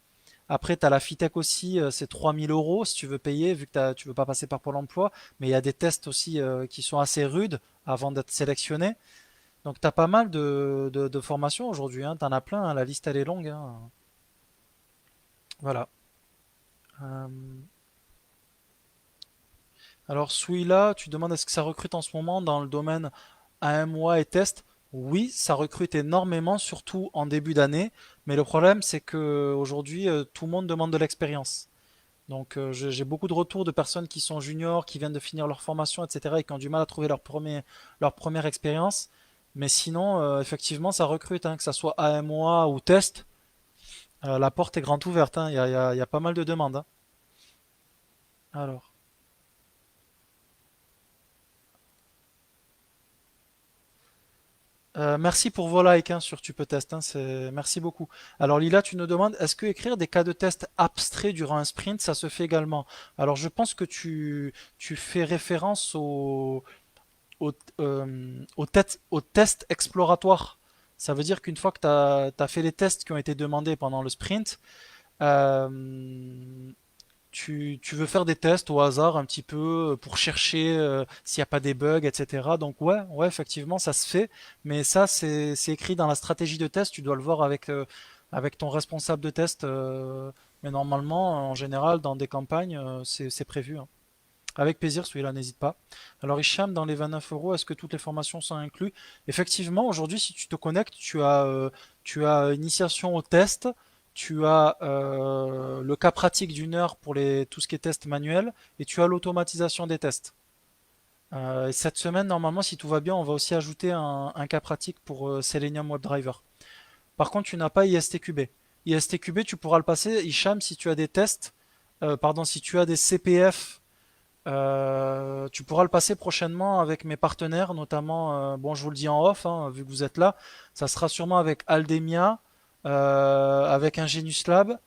Après, tu as la FITEC aussi, c'est 3000 euros si tu veux payer, vu que tu veux pas passer par Pôle emploi. Mais il y a des tests aussi qui sont assez rudes avant d'être sélectionné. Donc t'as pas mal de formations aujourd'hui, hein. T'en as plein, hein. La liste elle est longue, hein. Voilà. Euh, alors Souila, tu demandes est-ce que ça recrute en ce moment dans le domaine AMOA et test? Oui, ça recrute énormément, surtout en début d'année. Mais le problème c'est que aujourd'hui tout le monde demande de l'expérience. Donc j'ai beaucoup de retours de personnes qui sont juniors, qui viennent de finir leur formation, etc. et qui ont du mal à trouver leur première expérience. Mais sinon, effectivement, ça recrute, hein, que ça soit AMOA ou test. La porte est grande ouverte, hein. Il y a pas mal de demandes, hein. Alors, merci pour vos likes, hein, sur Tu peux test, hein, merci beaucoup. Alors Lila, tu nous demandes, est-ce que écrire des cas de test abstraits durant un sprint, ça se fait également? Alors je pense que tu fais référence au test exploratoire. Ça veut dire qu'une fois que tu as fait les tests qui ont été demandés pendant le sprint, euh, tu veux faire des tests au hasard un petit peu pour chercher s'il n'y a pas des bugs, etc. Donc ouais, ouais, effectivement, ça se fait, mais ça, c'est écrit dans la stratégie de test, tu dois le voir avec ton responsable de test, mais normalement, en général, dans des campagnes, c'est prévu, hein. Avec plaisir, celui-là, n'hésite pas. Alors Hicham, dans les 29 euros, est-ce que toutes les formations sont incluses? Effectivement, aujourd'hui, si tu te connectes, tu as initiation au test, tu as le cas pratique d'une heure pour tout ce qui est test manuel, et tu as l'automatisation des tests. Et cette semaine, normalement, si tout va bien, on va aussi ajouter un cas pratique pour Selenium WebDriver. Par contre, tu n'as pas ISTQB. ISTQB, tu pourras le passer, Hicham, si tu as des tests, pardon, si tu as des CPF. Tu pourras le passer prochainement avec mes partenaires, notamment, bon, je vous le dis en off, hein, vu que vous êtes là, ça sera sûrement avec Aldemia, avec Ingenius Lab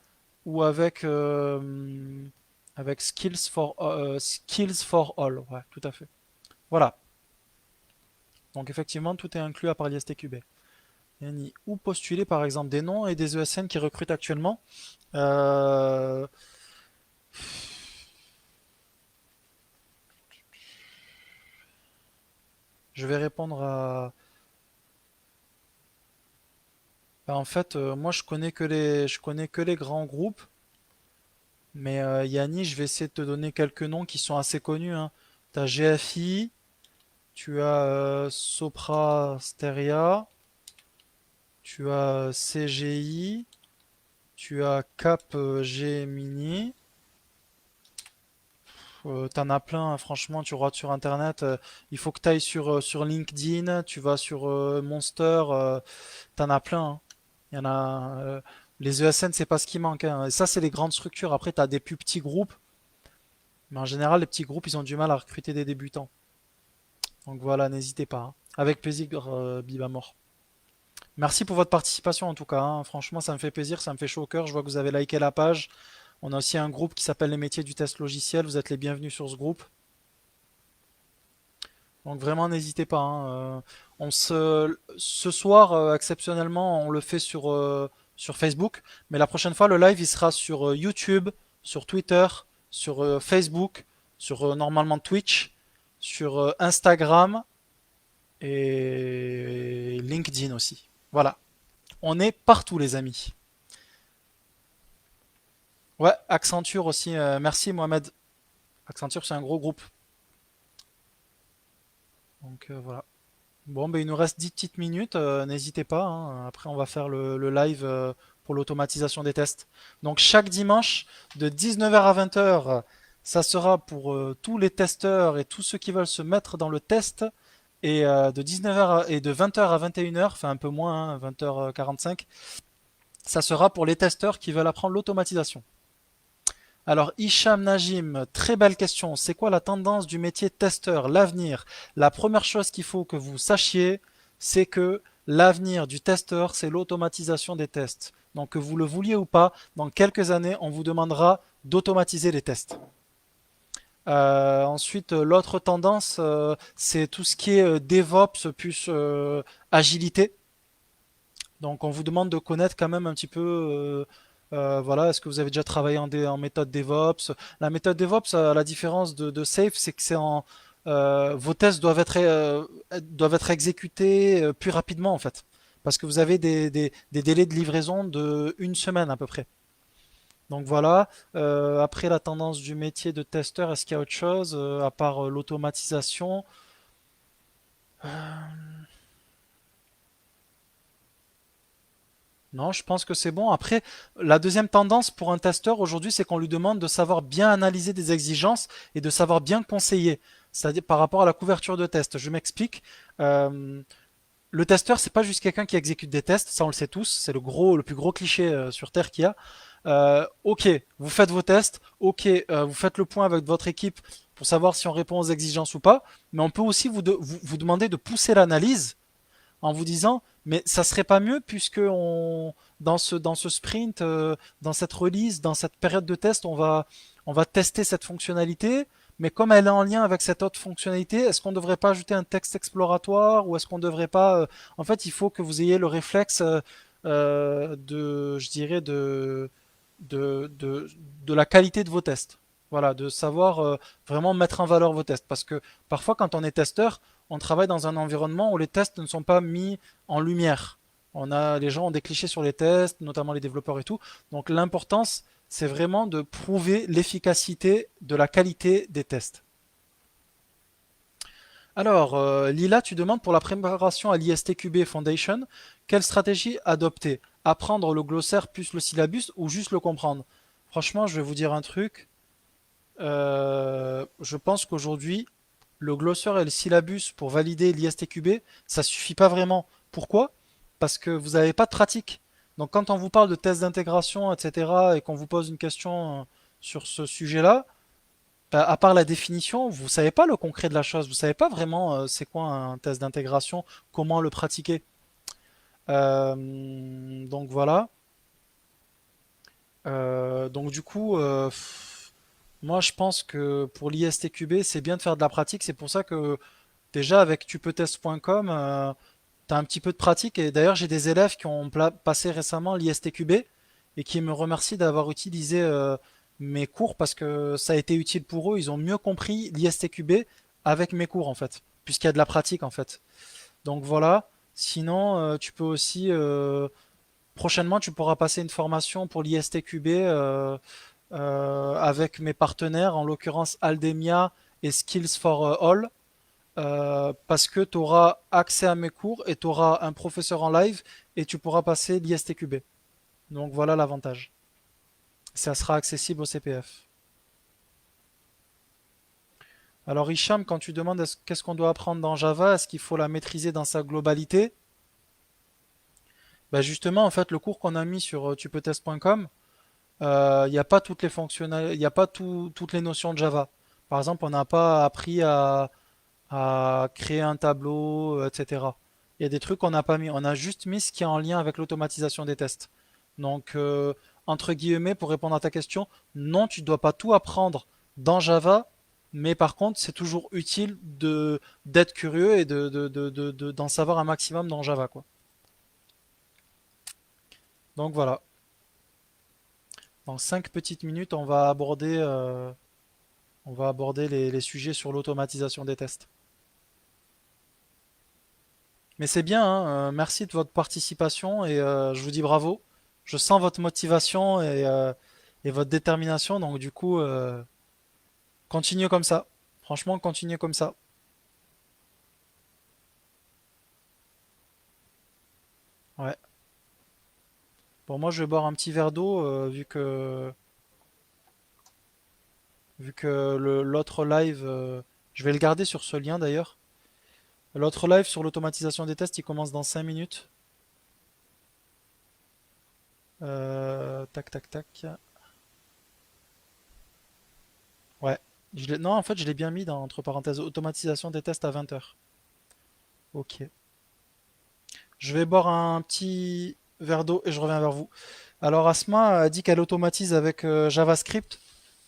ou avec Skills for All. Ouais, tout à fait. Voilà. Donc effectivement, tout est inclus à part l'ISTQB. Yanni, ou postuler par exemple des noms et des ESN qui recrutent actuellement. Euh, je vais répondre à. Bah, en fait, moi je connais que les grands groupes, mais Yanni, je vais essayer de te donner quelques noms qui sont assez connus, hein. T'as GFI, tu as Sopra Steria, tu as CGI, tu as Capgemini. T'en as plein, hein, franchement, tu regardes sur Internet. Il faut que tu ailles sur LinkedIn, tu vas sur Monster, t'en as plein, hein. Il y en a. Les ESN, c'est pas ce qui manque, hein. Et ça, c'est les grandes structures. Après, tu as des plus petits groupes, mais en général, les petits groupes, ils ont du mal à recruter des débutants. Donc voilà, n'hésitez pas, hein. Avec plaisir, Bibamor. Merci pour votre participation en tout cas, hein. Franchement, ça me fait plaisir, ça me fait chaud au cœur. Je vois que vous avez liké la page. On a aussi un groupe qui s'appelle les métiers du test logiciel. Vous êtes les bienvenus sur ce groupe. Donc vraiment, n'hésitez pas, hein. Ce soir, exceptionnellement, on le fait sur Facebook. Mais la prochaine fois, le live, il sera sur YouTube, sur Twitter, sur Facebook, sur normalement Twitch, sur Instagram et LinkedIn aussi. Voilà. On est partout, les amis. Ouais, Accenture aussi. Merci, Mohamed. Accenture, c'est un gros groupe. Donc voilà. Bon, ben, il nous reste 10 petites minutes, n'hésitez pas, hein. Après, on va faire le live pour l'automatisation des tests. Donc, chaque dimanche, de 19h à 20h, ça sera pour tous les testeurs et tous ceux qui veulent se mettre dans le test. Et de 19h et de 20h à 21h, enfin un peu moins, hein, 20h45, ça sera pour les testeurs qui veulent apprendre l'automatisation. Alors, Hicham Najim, très belle question. C'est quoi la tendance du métier testeur, l'avenir? La première chose qu'il faut que vous sachiez, c'est que l'avenir du testeur, c'est l'automatisation des tests. Donc, que vous le vouliez ou pas, dans quelques années, on vous demandera d'automatiser les tests. Ensuite, l'autre tendance, c'est tout ce qui est DevOps plus agilité. Donc, on vous demande de connaître quand même un petit peu, voilà, est-ce que vous avez déjà travaillé en méthode DevOps? La méthode DevOps, à la différence de Safe, c'est que vos tests doivent être exécutés plus rapidement en fait, parce que vous avez des délais de livraison de une semaine à peu près. Donc voilà. Après la tendance du métier de testeur, est-ce qu'il y a autre chose à part l'automatisation? Non, je pense que c'est bon. Après, la deuxième tendance pour un testeur aujourd'hui, c'est qu'on lui demande de savoir bien analyser des exigences et de savoir bien conseiller, c'est-à-dire par rapport à la couverture de test. Je m'explique. Euh, le testeur, c'est pas juste quelqu'un qui exécute des tests, ça on le sait tous, c'est le plus gros cliché sur Terre qu'il y a. Ok, vous faites vos tests, ok, vous faites le point avec votre équipe pour savoir si on répond aux exigences ou pas, mais on peut aussi vous demander de pousser l'analyse en vous disant, mais ça serait pas mieux puisque dans ce sprint, dans cette release, dans cette période de test, on va tester cette fonctionnalité, mais comme elle est en lien avec cette autre fonctionnalité, est-ce qu'on ne devrait pas ajouter un texte exploratoire ou est-ce qu'on ne devrait pas... En fait, il faut que vous ayez le réflexe je dirais, de, de, de la qualité de vos tests. Voilà, de savoir vraiment mettre en valeur vos tests. Parce que parfois, quand on est testeur, on travaille dans un environnement où les tests ne sont pas mis en lumière. Les gens ont des clichés sur les tests, notamment les développeurs et tout. Donc l'importance, c'est vraiment de prouver l'efficacité de la qualité des tests. Alors, Lila, tu demandes pour la préparation à l'ISTQB Foundation, quelle stratégie adopter? Apprendre le glossaire plus le syllabus ou juste le comprendre? Franchement, je vais vous dire un truc. Je pense qu'aujourd'hui, le glossaire et le syllabus pour valider l'ISTQB, ça suffit pas vraiment. Pourquoi? Parce que vous n'avez pas de pratique. Donc quand on vous parle de tests d'intégration, etc., et qu'on vous pose une question sur ce sujet-là, bah, à part la définition, vous savez pas le concret de la chose. Vous savez pas vraiment c'est quoi un test d'intégration, comment le pratiquer. Donc voilà. Donc du coup, moi je pense que pour l'ISTQB, c'est bien de faire de la pratique. C'est pour ça que déjà avec tupetest.com, tu as un petit peu de pratique. Et d'ailleurs, j'ai des élèves qui ont passé récemment l'ISTQB et qui me remercient d'avoir utilisé mes cours parce que ça a été utile pour eux. Ils ont mieux compris l'ISTQB avec mes cours en fait, puisqu'il y a de la pratique en fait. Donc voilà. Sinon, tu peux aussi prochainement, tu pourras passer une formation pour l'ISTQB avec mes partenaires, en l'occurrence Aldemia et Skills for All, parce que tu auras accès à mes cours et tu auras un professeur en live et tu pourras passer l'ISTQB. Donc voilà l'avantage. Ça sera accessible au CPF. Alors Hicham, quand tu demandes qu'est-ce qu'on doit apprendre dans Java, est-ce qu'il faut la maîtriser dans sa globalité? Ben justement, en fait, le cours qu'on a mis sur tupetest.com, il n'y a pas toutes les fonctionnalités, il n'y a pas toutes les notions de Java. Par exemple, on n'a pas appris à créer un tableau, etc. Il y a des trucs qu'on n'a pas mis. On a juste mis ce qui est en lien avec l'automatisation des tests. Donc, entre guillemets, pour répondre à ta question, non, tu ne dois pas tout apprendre dans Java, mais par contre, c'est toujours utile d'être curieux et d'en savoir un maximum dans Java, quoi. Donc voilà. Dans 5 petites minutes, on va aborder les sujets sur l'automatisation des tests. Mais c'est bien, hein, merci de votre participation et je vous dis bravo. Je sens votre motivation et votre détermination, donc du coup, continuez comme ça. Franchement, continuez comme ça. Ouais. Bon, moi, je vais boire un petit verre d'eau vu que l'autre live, je vais le garder sur ce lien d'ailleurs. L'autre live sur l'automatisation des tests, il commence dans 5 minutes. Tac, tac, tac. Ouais. Non, en fait, je l'ai bien mis entre parenthèses, automatisation des tests à 20 h. Ok. Je vais boire un petit verre d'eau et je reviens vers vous. Alors, Asma a dit qu'elle automatise avec JavaScript,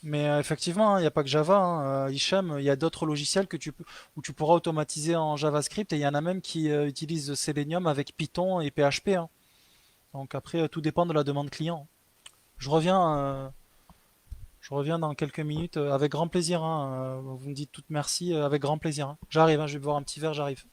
mais effectivement, hein, il n'y a pas que Java, hein. Hicham, il y a d'autres logiciels où tu pourras automatiser en JavaScript et il y en a même qui utilisent Selenium avec Python et PHP, hein. Donc après, tout dépend de la demande client. Je reviens, euh, je reviens dans quelques minutes avec grand plaisir, hein. Vous me dites toutes merci avec grand plaisir, hein. J'arrive, hein, je vais boire un petit verre, j'arrive.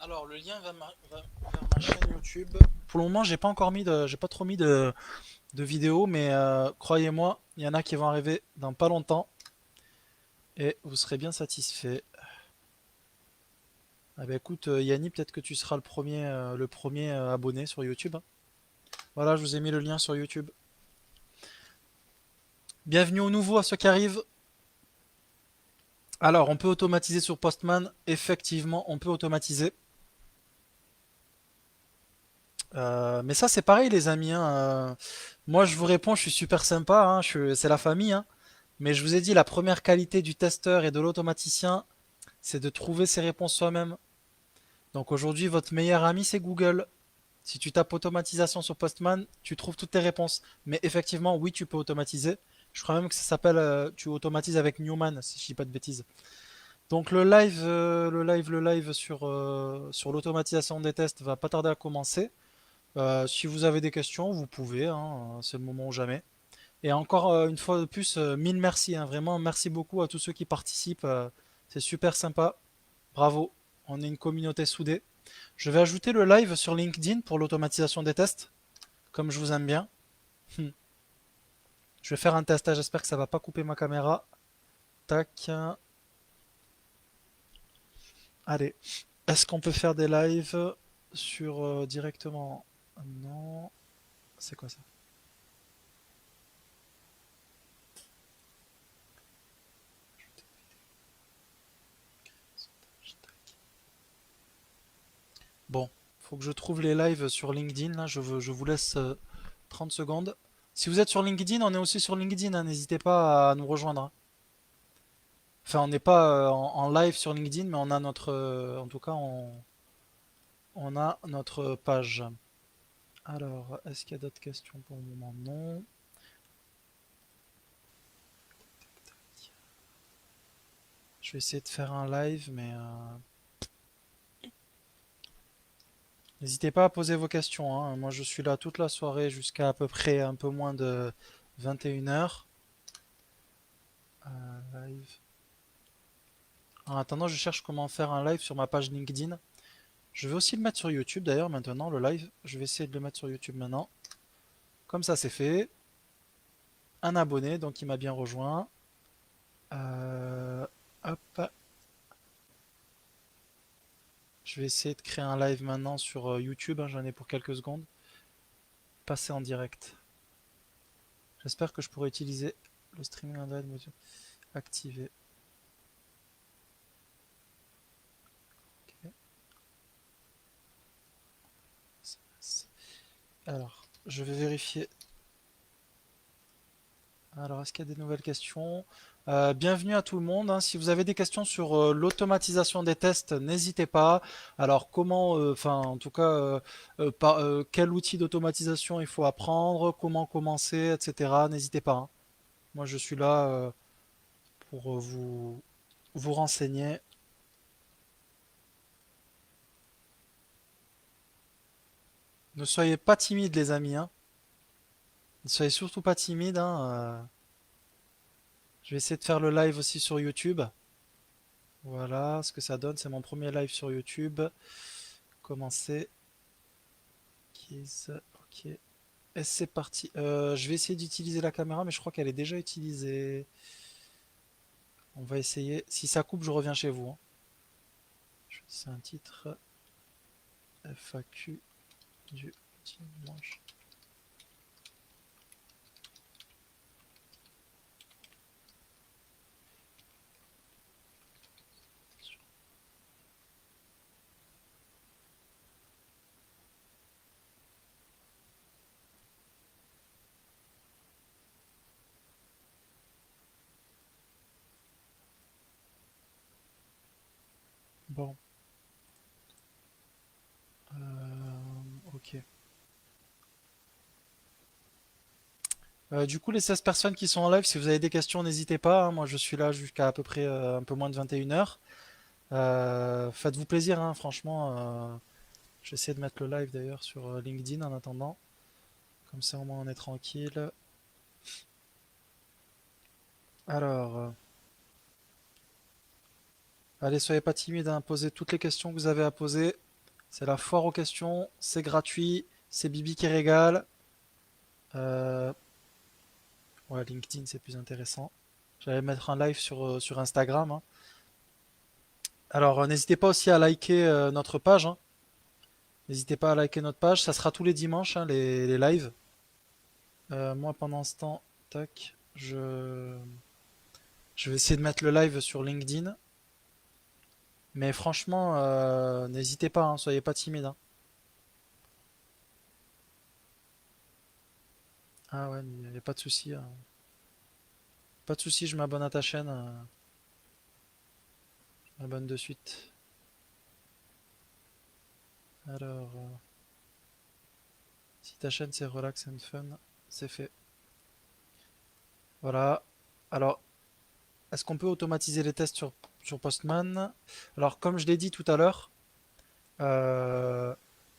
Alors, le lien vers ma chaîne YouTube. Pour le moment, j'ai pas trop mis de vidéos, mais croyez-moi, il y en a qui vont arriver dans pas longtemps et vous serez bien satisfait. Ah bah écoute, Yanni, peut-être que tu seras le premier abonné sur YouTube, hein. Voilà, je vous ai mis le lien sur YouTube. Bienvenue aux nouveaux, à ceux qui arrivent. Alors, on peut automatiser sur Postman. Effectivement, on peut automatiser. Mais ça, c'est pareil, les amis, hein. Moi, je vous réponds, je suis super sympa, hein, c'est la famille, hein. Mais je vous ai dit, la première qualité du testeur et de l'automaticien, c'est de trouver ses réponses soi-même. Donc aujourd'hui, votre meilleur ami, c'est Google. Si tu tapes automatisation sur Postman, tu trouves toutes tes réponses. Mais effectivement, oui, tu peux automatiser. Je crois même que ça s'appelle, tu automatises avec Newman, si je dis pas de bêtises. Donc le live sur l'automatisation des tests va pas tarder à commencer. Si vous avez des questions, vous pouvez, hein, c'est le moment ou jamais. Et encore une fois de plus, mille merci, hein, vraiment, merci beaucoup à tous ceux qui participent. C'est super sympa. Bravo, on est une communauté soudée. Je vais ajouter le live sur LinkedIn pour l'automatisation des tests, comme je vous aime bien. Je vais faire un test, hein, j'espère que ça va pas couper ma caméra. Tac. Allez, est-ce qu'on peut faire des lives sur directement? Non, c'est quoi ça? faut que je trouve les lives sur LinkedIn. Là, je vous laisse 30 secondes. Si vous êtes sur LinkedIn, on est aussi sur LinkedIn, hein, n'hésitez pas à nous rejoindre, hein. Enfin, on n'est pas en live sur LinkedIn, mais on a en tout cas, on a notre page. Alors, est-ce qu'il y a d'autres questions pour le moment? Non. Je vais essayer de faire un live, mais n'hésitez pas à poser vos questions, hein. Moi, je suis là toute la soirée jusqu'à à peu près un peu moins de 21 h. Live. En attendant, je cherche comment faire un live sur ma page LinkedIn. Je vais aussi le mettre sur YouTube d'ailleurs maintenant, le live. Je vais essayer de le mettre sur YouTube maintenant. Comme ça, c'est fait. Un abonné, donc il m'a bien rejoint. Hop. Je vais essayer de créer un live maintenant sur YouTube, hein, j'en ai pour quelques secondes. Passer en direct. J'espère que je pourrai utiliser le streaming Android activé. Ok. Alors, je vais vérifier. Alors, est-ce qu'il y a des nouvelles questions? Bienvenue à tout le monde, hein. Si vous avez des questions sur l'automatisation des tests, n'hésitez pas. Alors, comment, enfin, en tout cas, quel outil d'automatisation il faut apprendre, comment commencer, etc. N'hésitez pas, hein. Moi, je suis là pour vous renseigner. Ne soyez pas timides, les amis, hein. Ne soyez surtout pas timides, hein. Je vais essayer de faire le live aussi sur YouTube. Voilà ce que ça donne. C'est mon premier live sur YouTube. Commencer. Keys. Ok. Et c'est parti. Je vais essayer d'utiliser la caméra, mais je crois qu'elle est déjà utilisée. On va essayer. Si ça coupe, je reviens chez vous, hein. C'est un titre FAQ du dimanche. Bon. Ok. Du coup, les 16 personnes qui sont en live, si vous avez des questions, n'hésitez pas, hein. Moi, je suis là jusqu'à à peu près un peu moins de 21 h. Faites-vous plaisir, hein, franchement. J'essaie de mettre le live d'ailleurs sur LinkedIn en attendant. Comme ça, au moins, on est tranquille. Alors, allez, soyez pas timides, hein, posez toutes les questions que vous avez à poser. C'est la foire aux questions, c'est gratuit, c'est Bibi qui régale. Euh, ouais, LinkedIn, c'est plus intéressant. J'allais mettre un live sur Instagram, hein. Alors, n'hésitez pas aussi à liker notre page, hein. N'hésitez pas à liker notre page, ça sera tous les dimanches, hein, les lives. Moi, pendant ce temps, tac, je vais essayer de mettre le live sur LinkedIn. Mais franchement, n'hésitez pas, hein, soyez pas timide, hein. Ah ouais, il n'y a pas de souci, hein. Pas de souci, je m'abonne à ta chaîne. Je m'abonne de suite. Alors, si ta chaîne c'est relax and fun, c'est fait. Voilà. Alors, est-ce qu'on peut automatiser les tests sur Postman? Alors, comme je l'ai dit tout à l'heure, euh,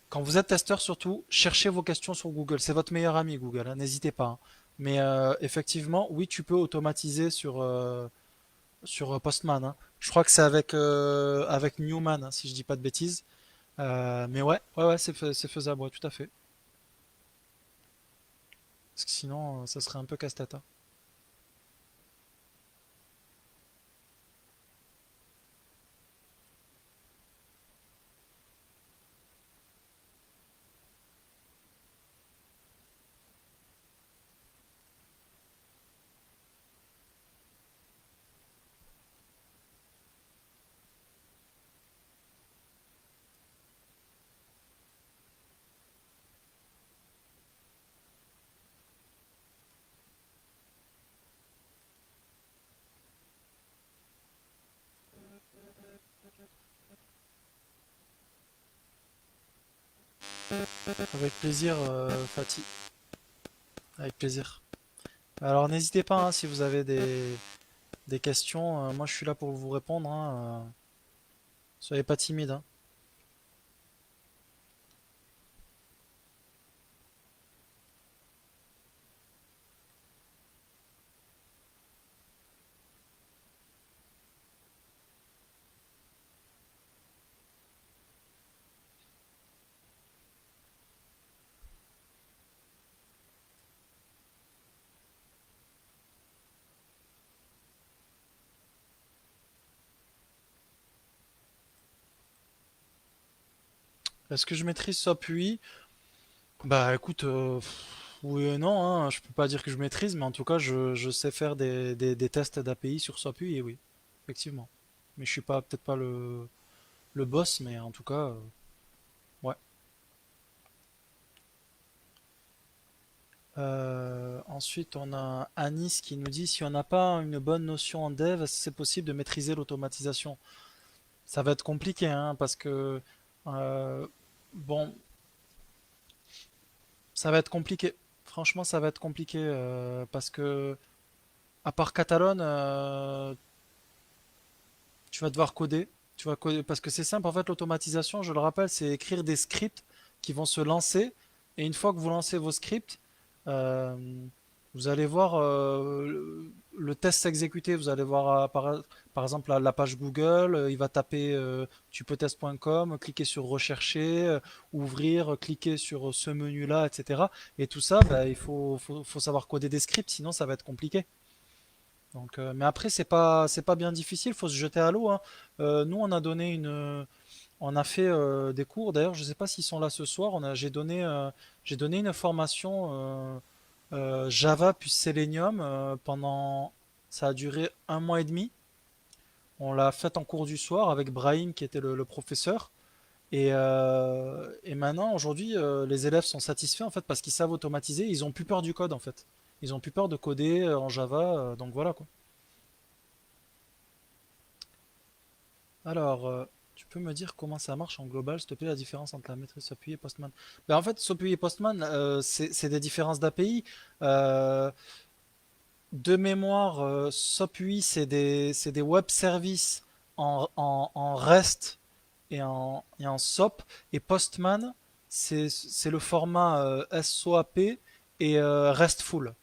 quand vous êtes testeur surtout, cherchez vos questions sur Google. C'est votre meilleur ami Google, hein, n'hésitez pas, hein. Mais effectivement, oui, tu peux automatiser sur Postman, hein. Je crois que c'est avec Newman, hein, si je dis pas de bêtises. Mais ouais, c'est faisable, ouais, tout à fait. Parce que sinon, ça serait un peu casse-tête, hein. Avec plaisir, Fatih. Avec plaisir. Alors n'hésitez pas hein, si vous avez des questions. Moi je suis là pour vous répondre. Hein, soyez pas timide. Hein. Est-ce que je maîtrise SOP UI? Bah écoute, oui et non. Hein, je peux pas dire que je maîtrise, mais en tout cas je sais faire des tests d'API sur SOP UI, et oui, effectivement. Mais je suis pas peut-être pas le boss, mais en tout cas, ouais. Ensuite, on a Anis qui nous dit si on n'a pas une bonne notion en dev, est-ce que c'est possible de maîtriser l'automatisation? Ça va être compliqué, hein, parce que euh, bon, ça va être compliqué. Franchement, ça va être compliqué parce que à part Catalone, tu vas devoir coder. Tu vas coder parce que c'est simple. En fait, l'automatisation, je le rappelle, c'est écrire des scripts qui vont se lancer. Et une fois que vous lancez vos scripts, euh, vous allez voir le test s'exécuter. Vous allez voir par exemple la page Google. Il va taper tupetest.com, cliquer sur rechercher, ouvrir, cliquer sur ce menu-là, etc. Et tout ça, bah, il faut savoir coder des scripts, sinon ça va être compliqué. Donc, mais après, c'est pas bien difficile, faut se jeter à l'eau. Hein. Nous, on a fait des cours. D'ailleurs, je ne sais pas s'ils sont là ce soir. J'ai donné une formation Java puis Selenium ça a duré 1 mois et demi. On l'a fait en cours du soir avec Brahim qui était le professeur. Et maintenant, aujourd'hui, les élèves sont satisfaits en fait parce qu'ils savent automatiser. Ils ont plus peur du code en fait. Ils ont plus peur de coder en Java. Donc voilà quoi. Alors, tu peux me dire comment ça marche en global, s'il te plaît, la différence entre la maîtrise SOAP UI et Postman? Ben, en fait, SOAP UI et Postman, c'est des différences d'API. Euh, de mémoire, SOAP UI, c'est des web services en REST et en SOAP. Et Postman, c'est le format SOAP et RESTful.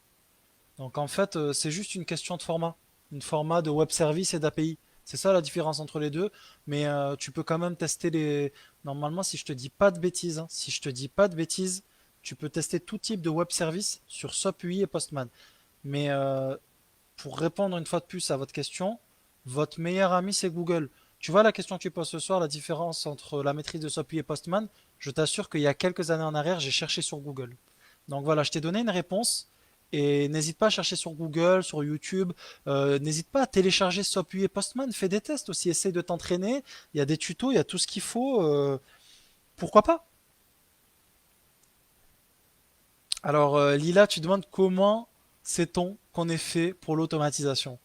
Donc en fait, c'est juste une question de format. Une format de web service et d'API. C'est ça la différence entre les deux. Mais tu peux quand même tester les. Normalement, si je te dis pas de bêtises, hein, si je te dis pas de bêtises, tu peux tester tout type de web service sur SOAP UI et Postman. Mais pour répondre une fois de plus à votre question, votre meilleur ami c'est Google. Tu vois la question que tu poses ce soir, la différence entre la maîtrise de SOAP UI et Postman, je t'assure qu'il y a quelques années en arrière, j'ai cherché sur Google. Donc voilà, je t'ai donné une réponse. Et n'hésite pas à chercher sur Google, sur YouTube. N'hésite pas à télécharger SOAP UI et Postman. Fais des tests aussi. Essaye de t'entraîner. Il y a des tutos, il y a tout ce qu'il faut. Pourquoi pas? Alors, Lila, tu demandes comment sait-on qu'on est fait pour l'automatisation?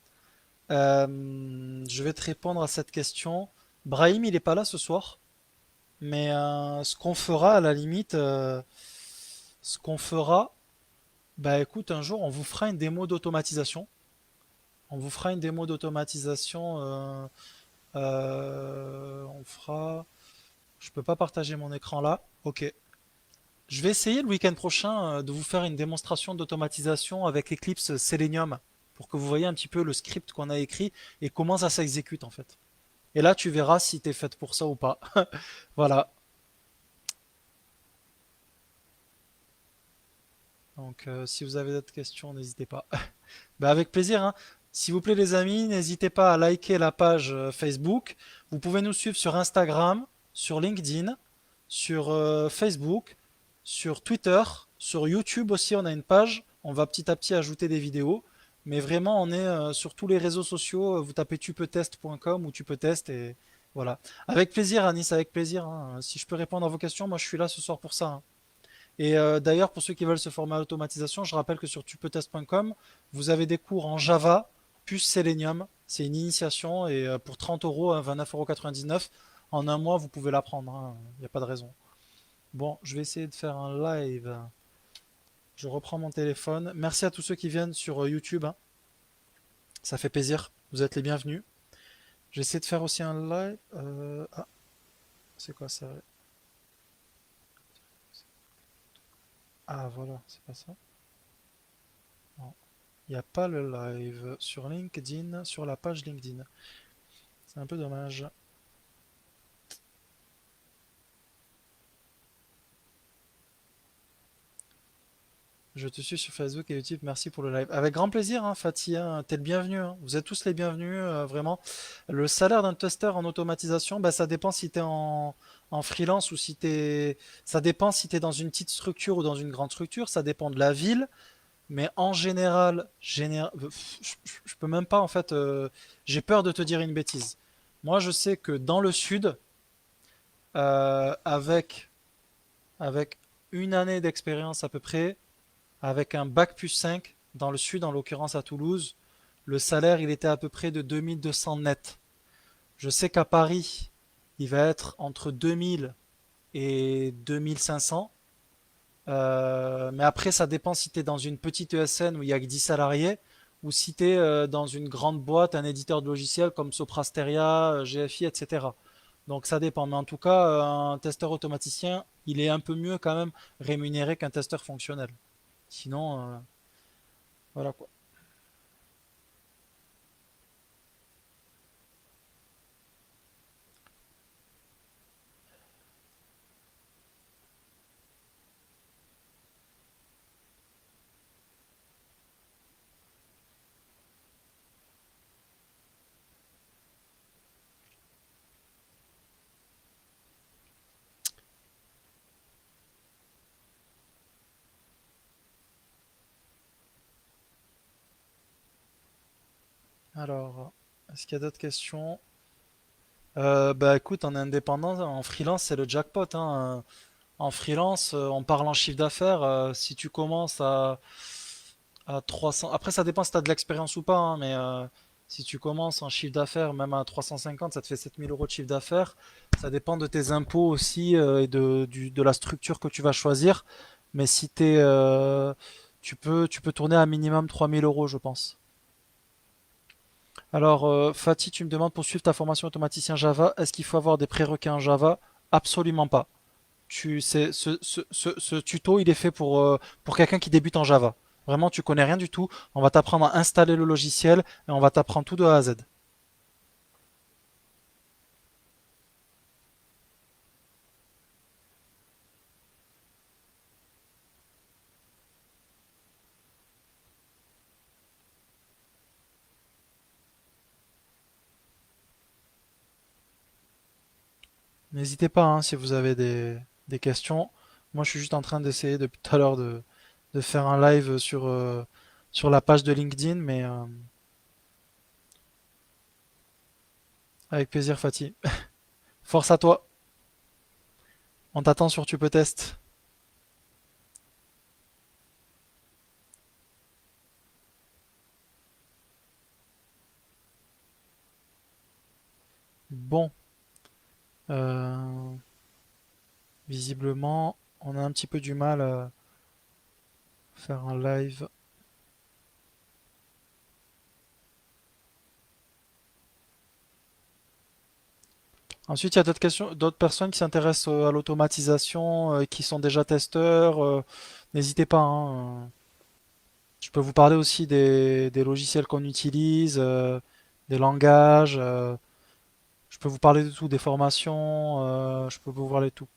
Je vais te répondre à cette question. Brahim, il est pas là ce soir. Mais ce qu'on fera, à la limite, ce qu'on fera, bah écoute, un jour, on vous fera une démo d'automatisation. On vous fera une démo d'automatisation. On fera. Je peux pas partager mon écran là. Ok. Je vais essayer le week-end prochain de vous faire une démonstration d'automatisation avec Eclipse Selenium pour que vous voyez un petit peu le script qu'on a écrit et comment ça s'exécute en fait. Et là, tu verras si t'es faite pour ça ou pas. Voilà. Donc, si vous avez d'autres questions, n'hésitez pas. Bah, avec plaisir, hein. S'il vous plaît, les amis, n'hésitez pas à liker la page Facebook. Vous pouvez nous suivre sur Instagram, sur LinkedIn, sur Facebook, sur Twitter, sur YouTube aussi. On a une page. On va petit à petit ajouter des vidéos. Mais vraiment, on est sur tous les réseaux sociaux. Vous tapez tupetest.com ou tupetest et voilà. Avec plaisir, Anis, avec plaisir. Hein. Si je peux répondre à vos questions, moi je suis là ce soir pour ça. Hein. Et d'ailleurs, pour ceux qui veulent se former à l'automatisation, je rappelle que sur tupetest.com, vous avez des cours en Java plus Selenium. C'est une initiation et pour 30 euros, 29,99 € en un mois, vous pouvez l'apprendre. Il n'y a pas de raison. Bon, je vais essayer de faire un live. Je reprends mon téléphone. Merci à tous ceux qui viennent sur YouTube, hein. Ça fait plaisir. Vous êtes les bienvenus. J'essaie de faire aussi un live. Ah, c'est quoi ça? Ah, voilà, c'est pas ça. Non. Il n'y a pas le live sur LinkedIn, sur la page LinkedIn. C'est un peu dommage. Je te suis sur Facebook et YouTube. Merci pour le live. Avec grand plaisir, hein, Fatih, hein, t'es le bienvenu, hein. Vous êtes tous les bienvenus, vraiment. Le salaire d'un tester en automatisation, bah, ça dépend si t'es en freelance ou si t'es. Ça dépend si t'es dans une petite structure ou dans une grande structure. Ça dépend de la ville. Mais en général, je peux même pas, en fait. J'ai peur de te dire une bêtise. Moi, je sais que dans le sud, avec une année d'expérience à peu près, avec un bac plus 5 dans le sud, en l'occurrence à Toulouse, le salaire il était à peu près de 2200 net. Je sais qu'à Paris, il va être entre 2000 et 2500. Mais après, ça dépend si tu es dans une petite ESN où il y a que 10 salariés ou si tu es dans une grande boîte, un éditeur de logiciels comme Soprasteria, GFI, etc. Donc ça dépend. Mais en tout cas, un testeur automaticien, il est un peu mieux quand même rémunéré qu'un testeur fonctionnel. Sinon, voilà quoi. Alors, est-ce qu'il y a d'autres questions? Bah écoute, en indépendant, en freelance, c'est le jackpot, hein. En freelance, on parle en chiffre d'affaires. Si tu commences à 300, après ça dépend si tu as de l'expérience ou pas, hein, mais si tu commences en chiffre d'affaires, même à 350, ça te fait 7000 euros de chiffre d'affaires. Ça dépend de tes impôts aussi et de la structure que tu vas choisir. Mais si tu peux tourner à minimum 3000 euros, je pense. Alors, Fatih, tu me demandes pour suivre ta formation automaticien Java, est-ce qu'il faut avoir des prérequis en Java? Absolument pas. Ce tuto, il est fait pour quelqu'un qui débute en Java. Vraiment, tu connais rien du tout. On va t'apprendre à installer le logiciel et on va t'apprendre tout de A à Z. N'hésitez pas, hein, si vous avez des questions. Moi, je suis juste en train d'essayer depuis tout à l'heure de faire un live sur la page de LinkedIn, mais avec plaisir, Fatih. Force à toi. On t'attend sur Tu peux test. Bon, euh, visiblement, on a un petit peu du mal à faire un live. Ensuite, il y a d'autres questions, d'autres personnes qui s'intéressent à l'automatisation, qui sont déjà testeurs. N'hésitez pas, hein. Je peux vous parler aussi des logiciels qu'on utilise, des langages. Je peux vous parler de tout, des formations. Je peux vous parler de tout.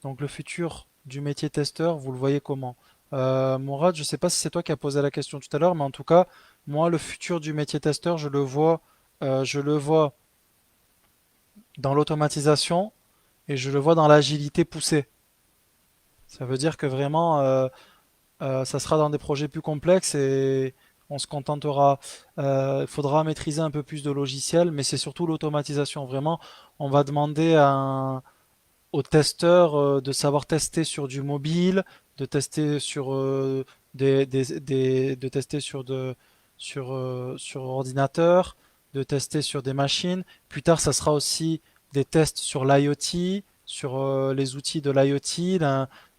Donc, le futur du métier testeur, vous le voyez comment? Mourad, je ne sais pas si c'est toi qui as posé la question tout à l'heure, mais en tout cas, moi, le futur du métier testeur, je le vois dans l'automatisation et je le vois dans l'agilité poussée. Ça veut dire que vraiment, ça sera dans des projets plus complexes et on se contentera. Il faudra maîtriser un peu plus de logiciels, mais c'est surtout l'automatisation. Vraiment, on va demander aux testeurs de savoir tester sur du mobile, de tester sur de tester sur ordinateur, de tester sur des machines. Plus tard, ça sera aussi des tests sur l'IoT, sur les outils de l'IoT,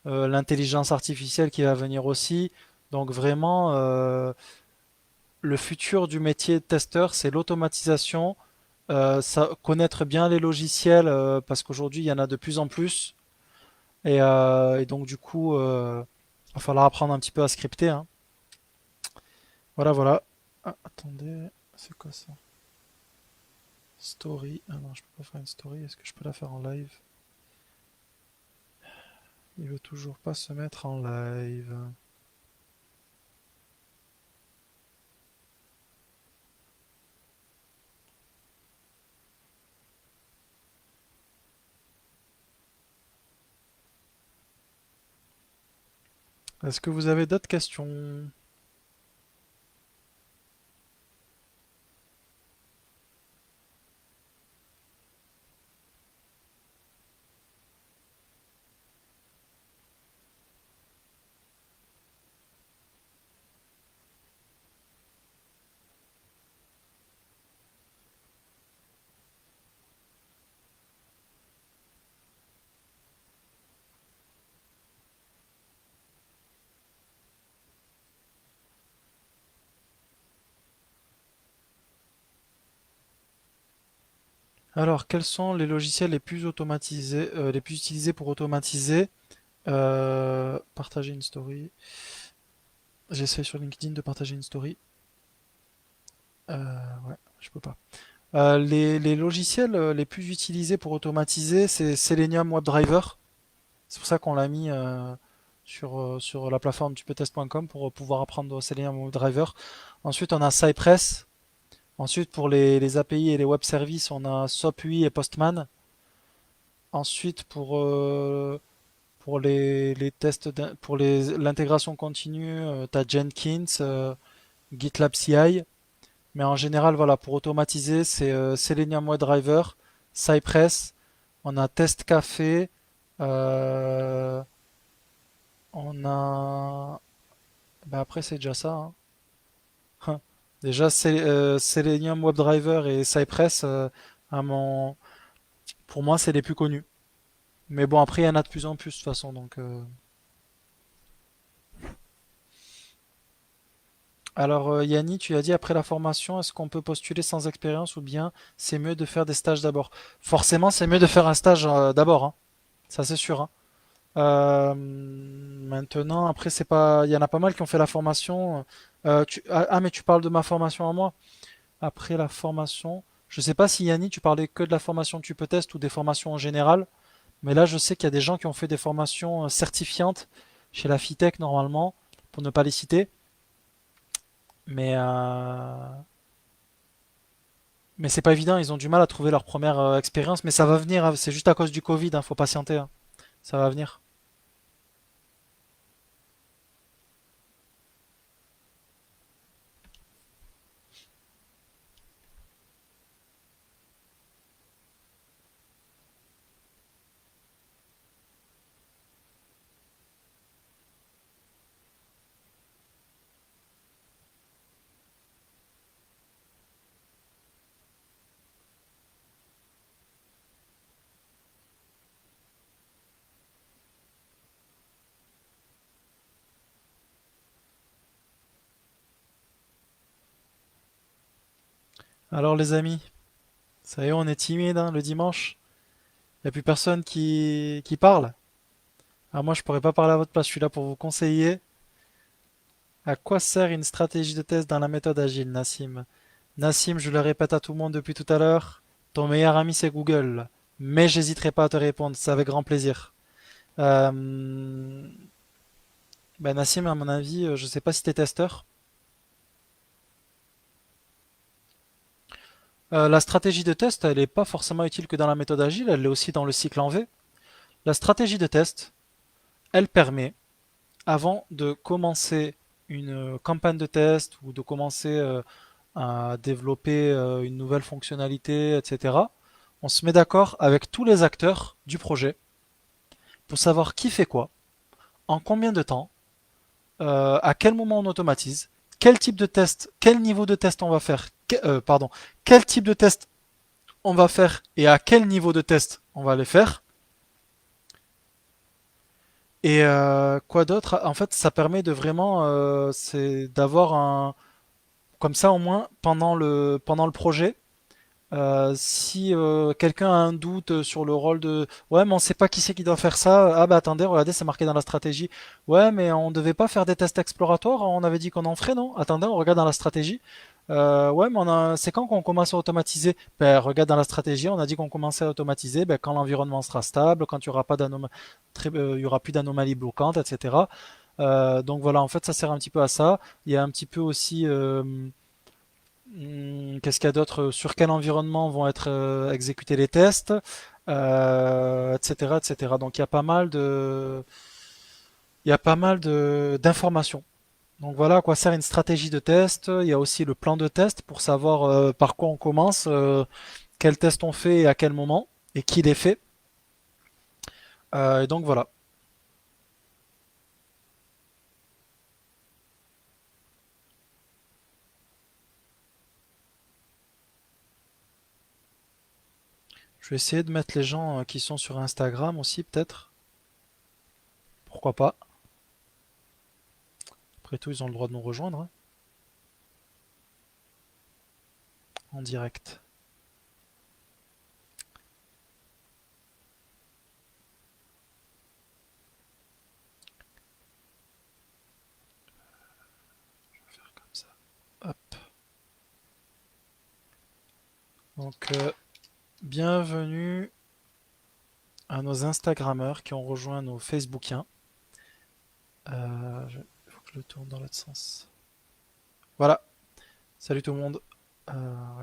l'intelligence artificielle qui va venir aussi. Donc vraiment, le futur du métier de testeur, c'est l'automatisation, connaître bien les logiciels, parce qu'aujourd'hui, il y en a de plus en plus. Et donc du coup, il va falloir apprendre un petit peu à scripter, hein. Voilà, voilà. Ah, attendez, c'est quoi ça? Story. Ah non, je peux pas faire une story. Est-ce que je peux la faire en live? Il veut toujours pas se mettre en live. Est-ce que vous avez d'autres questions? Alors, quels sont les logiciels les plus automatisés, les plus utilisés pour automatiser? Partager une story. J'essaie sur LinkedIn de partager une story. Ouais, je peux pas. Les logiciels les plus utilisés pour automatiser, c'est Selenium WebDriver. C'est pour ça qu'on l'a mis sur la plateforme tupetest.com pour pouvoir apprendre Selenium WebDriver. Ensuite, on a Cypress. Ensuite, pour les API et les web services, on a SOAP UI et Postman. Ensuite, pour les tests, pour l'intégration continue, tu as Jenkins, GitLab CI. Mais en général, voilà, pour automatiser, c'est Selenium WebDriver, Cypress, on a Test Café, euh, on a. Bah après, c'est déjà ça, hein. Déjà, Selenium WebDriver et Cypress, à mon... pour moi, c'est les plus connus. Mais bon, après, il y en a de plus en plus, de toute façon. Donc, alors, Yanni, tu as dit après la formation, est-ce qu'on peut postuler sans expérience ou bien c'est mieux de faire des stages d'abord? Forcément, c'est mieux de faire un stage d'abord, hein. Ça, c'est sûr, hein. Maintenant, après, c'est pas, il y en a pas mal qui ont fait la formation. Mais tu parles de ma formation à moi. Après la formation, je sais pas si Yanni, tu parlais que de la formation Tu peux test ou des formations en général. Mais là, je sais qu'il y a des gens qui ont fait des formations certifiantes chez la Fitech normalement, pour ne pas les citer. Mais, mais c'est pas évident, ils ont du mal à trouver leur première expérience. Mais ça va venir, hein, c'est juste à cause du Covid, hein, faut patienter, hein. Ça va venir. Alors les amis, ça y est, on est timide, hein, le dimanche. Il n'y a plus personne qui parle. Ah, moi, je pourrais pas parler à votre place, je suis là pour vous conseiller. À quoi sert une stratégie de test dans la méthode agile, Nassim? Nassim, je le répète à tout le monde depuis tout à l'heure, ton meilleur ami c'est Google. Mais j'hésiterai pas à te répondre, c'est avec grand plaisir. Euh, Ben Nassim, à mon avis, je sais pas si t'es testeur. La stratégie de test, elle n'est pas forcément utile que dans la méthode agile, elle est aussi dans le cycle en V. La stratégie de test, elle permet, avant de commencer une campagne de test ou de commencer à développer une nouvelle fonctionnalité, etc., on se met d'accord avec tous les acteurs du projet pour savoir qui fait quoi, en combien de temps, à quel moment on automatise, quel type de test, quel niveau de test on va faire, pardon, quel type de test on va faire et à quel niveau de test on va les faire. Et quoi d'autre? En fait, ça permet de vraiment, c'est d'avoir un, comme ça au moins pendant le projet. Si quelqu'un a un doute sur le rôle de ouais mais on sait pas qui c'est qui doit faire ça, ah bah attendez, regardez c'est marqué dans la stratégie, ouais mais on devait pas faire des tests exploratoires, on avait dit qu'on en ferait, non? Attendez, on regarde dans la stratégie. Ouais mais c'est quand qu'on commence à automatiser? Ben regarde dans la stratégie, on a dit qu'on commençait à automatiser ben, quand l'environnement sera stable, quand il y aura pas il y aura plus d'anomalies bloquantes, etc. Donc voilà, en fait ça sert un petit peu à ça. Il y a un petit peu aussi qu'est-ce qu'il y a d'autre? Sur quel environnement vont être exécutés les tests, etc., etc. Donc il y a pas mal d'informations. Donc voilà à quoi sert une stratégie de test. Il y a aussi le plan de test pour savoir par quoi on commence, quel test on fait et à quel moment et qui les fait. Et donc voilà. Je vais essayer de mettre les gens qui sont sur Instagram aussi peut-être. Pourquoi pas? Après tout, ils ont le droit de nous rejoindre hein, en direct. Comme ça. Hop. Donc bienvenue à nos Instagrammeurs qui ont rejoint nos Facebookiens. Il faut que je le tourne dans l'autre sens. Voilà, salut tout le monde.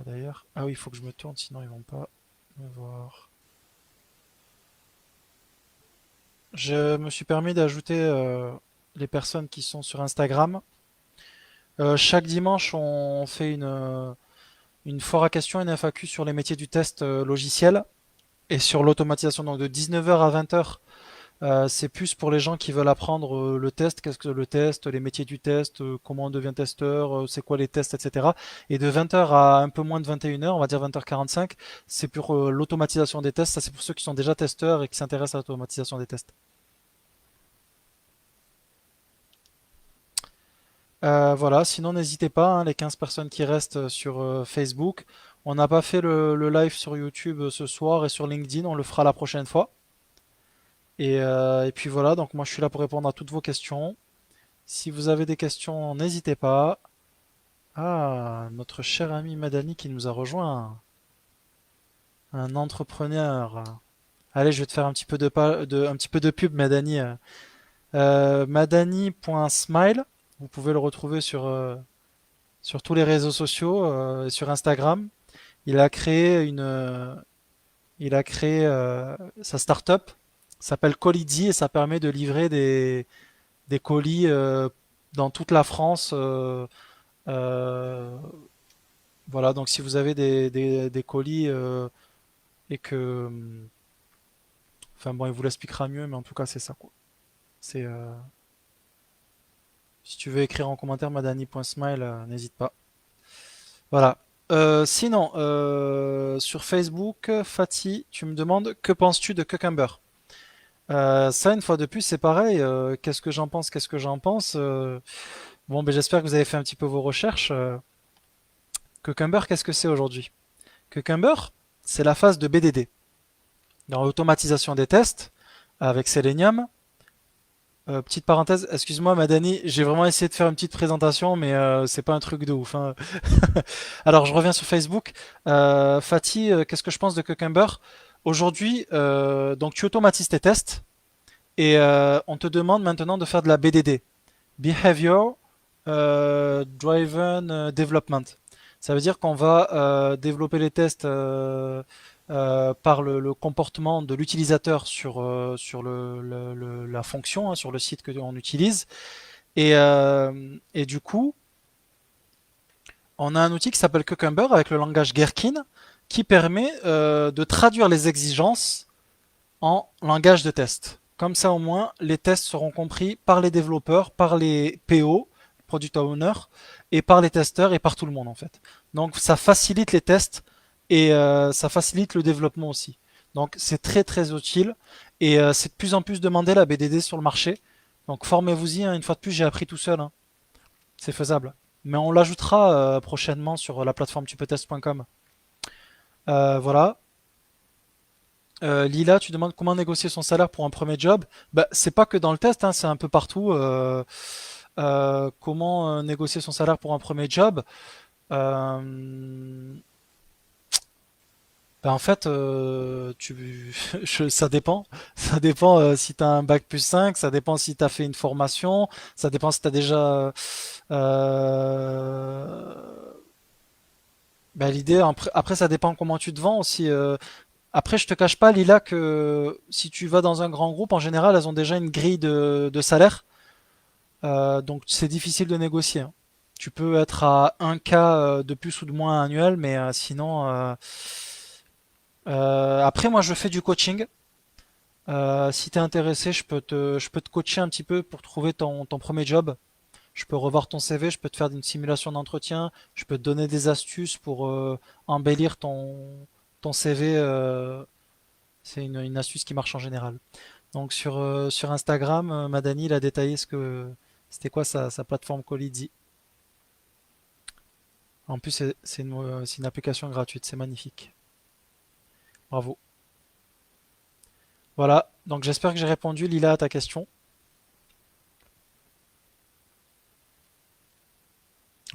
D'ailleurs, ah oui, il faut que je me tourne, sinon ils vont pas me voir. Je me suis permis d'ajouter les personnes qui sont sur Instagram. Chaque dimanche, on fait une foire à questions, une FAQ sur les métiers du test logiciel et sur l'automatisation. Donc de 19h à 20h, c'est plus pour les gens qui veulent apprendre le test, qu'est-ce que le test, les métiers du test, comment on devient testeur, c'est quoi les tests, etc. Et de 20h à un peu moins de 21h, on va dire 20h45, c'est pour l'automatisation des tests. Ça, c'est pour ceux qui sont déjà testeurs et qui s'intéressent à l'automatisation des tests. Voilà, sinon n'hésitez pas, hein, les 15 personnes qui restent sur Facebook. On n'a pas fait le live sur YouTube ce soir et sur LinkedIn, on le fera la prochaine fois. Et puis voilà, donc moi je suis là pour répondre à toutes vos questions. Si vous avez des questions, n'hésitez pas. Ah, notre cher ami Madani qui nous a rejoint, un entrepreneur. Allez, je vais te faire un petit peu un petit peu de pub, Madani. Madani.smile, vous pouvez le retrouver sur tous les réseaux sociaux, et sur Instagram. Il a créé sa startup, s'appelle Colidzi et ça permet de livrer des colis dans toute la France. Euh, voilà, donc si vous avez des colis et que, enfin bon, il vous l'expliquera mieux, mais en tout cas c'est ça quoi. C'est Si tu veux écrire en commentaire madani.smile, n'hésite pas. Voilà. Sinon, sur Facebook, Fatih, tu me demandes que penses-tu de Cucumber? Ça, une fois de plus, c'est pareil. Qu'est-ce que j'en pense? Qu'est-ce que j'en pense? Bon, ben j'espère que vous avez fait un petit peu vos recherches. Cucumber, qu'est-ce que c'est aujourd'hui? Cucumber, c'est la phase de BDD, dans l'automatisation des tests avec Selenium. Petite parenthèse, excuse-moi Madani, j'ai vraiment essayé de faire une petite présentation, mais c'est pas un truc de ouf, hein. Alors je reviens sur Facebook. Fatih, qu'est-ce que je pense de Cucumber? Aujourd'hui, donc tu automatises tes tests et on te demande maintenant de faire de la BDD, Behavior Driven Development. Ça veut dire qu'on va développer les tests par le comportement de l'utilisateur sur la fonction, hein, sur le site que l'on utilise. Et du coup, on a un outil qui s'appelle Cucumber avec le langage Gherkin qui permet de traduire les exigences en langage de test. Comme ça, au moins, les tests seront compris par les développeurs, par les PO, Product Owner, et par les testeurs et par tout le monde en fait. Donc, ça facilite les tests et ça facilite le développement aussi. Donc c'est très très utile et c'est de plus en plus demandé la BDD sur le marché. Donc formez-vous-y, hein. Une fois de plus, j'ai appris tout seul, hein. C'est faisable. Mais on l'ajoutera prochainement sur la plateforme tupetest.com. Voilà. Lila, tu demandes comment négocier son salaire pour un premier job. Bah, c'est pas que dans le test, hein, c'est un peu partout. Comment négocier son salaire pour un premier job? Euh, Bah, en fait, ça dépend. Ça dépend si tu as un bac plus 5, ça dépend si tu as fait une formation, ça dépend si tu as déjà... euh, bah, l'idée, après, ça dépend comment tu te vends aussi. Après, je te cache pas, Lila, que si tu vas dans un grand groupe, en général, elles ont déjà une grille de salaire. Donc c'est difficile de négocier, hein. Tu peux être à 1K de plus ou de moins annuel, mais sinon... après, moi, je fais du coaching. Si t'es intéressé, je peux te coacher un petit peu pour trouver ton premier job. Je peux revoir ton CV, je peux te faire une simulation d'entretien, je peux te donner des astuces pour embellir ton CV. C'est une astuce qui marche en général. Donc sur Instagram, Madani, il a détaillé c'était quoi sa plateforme Colidzi. En plus, c'est une application gratuite, c'est magnifique. Bravo. Voilà, donc j'espère que j'ai répondu, Lila, à ta question.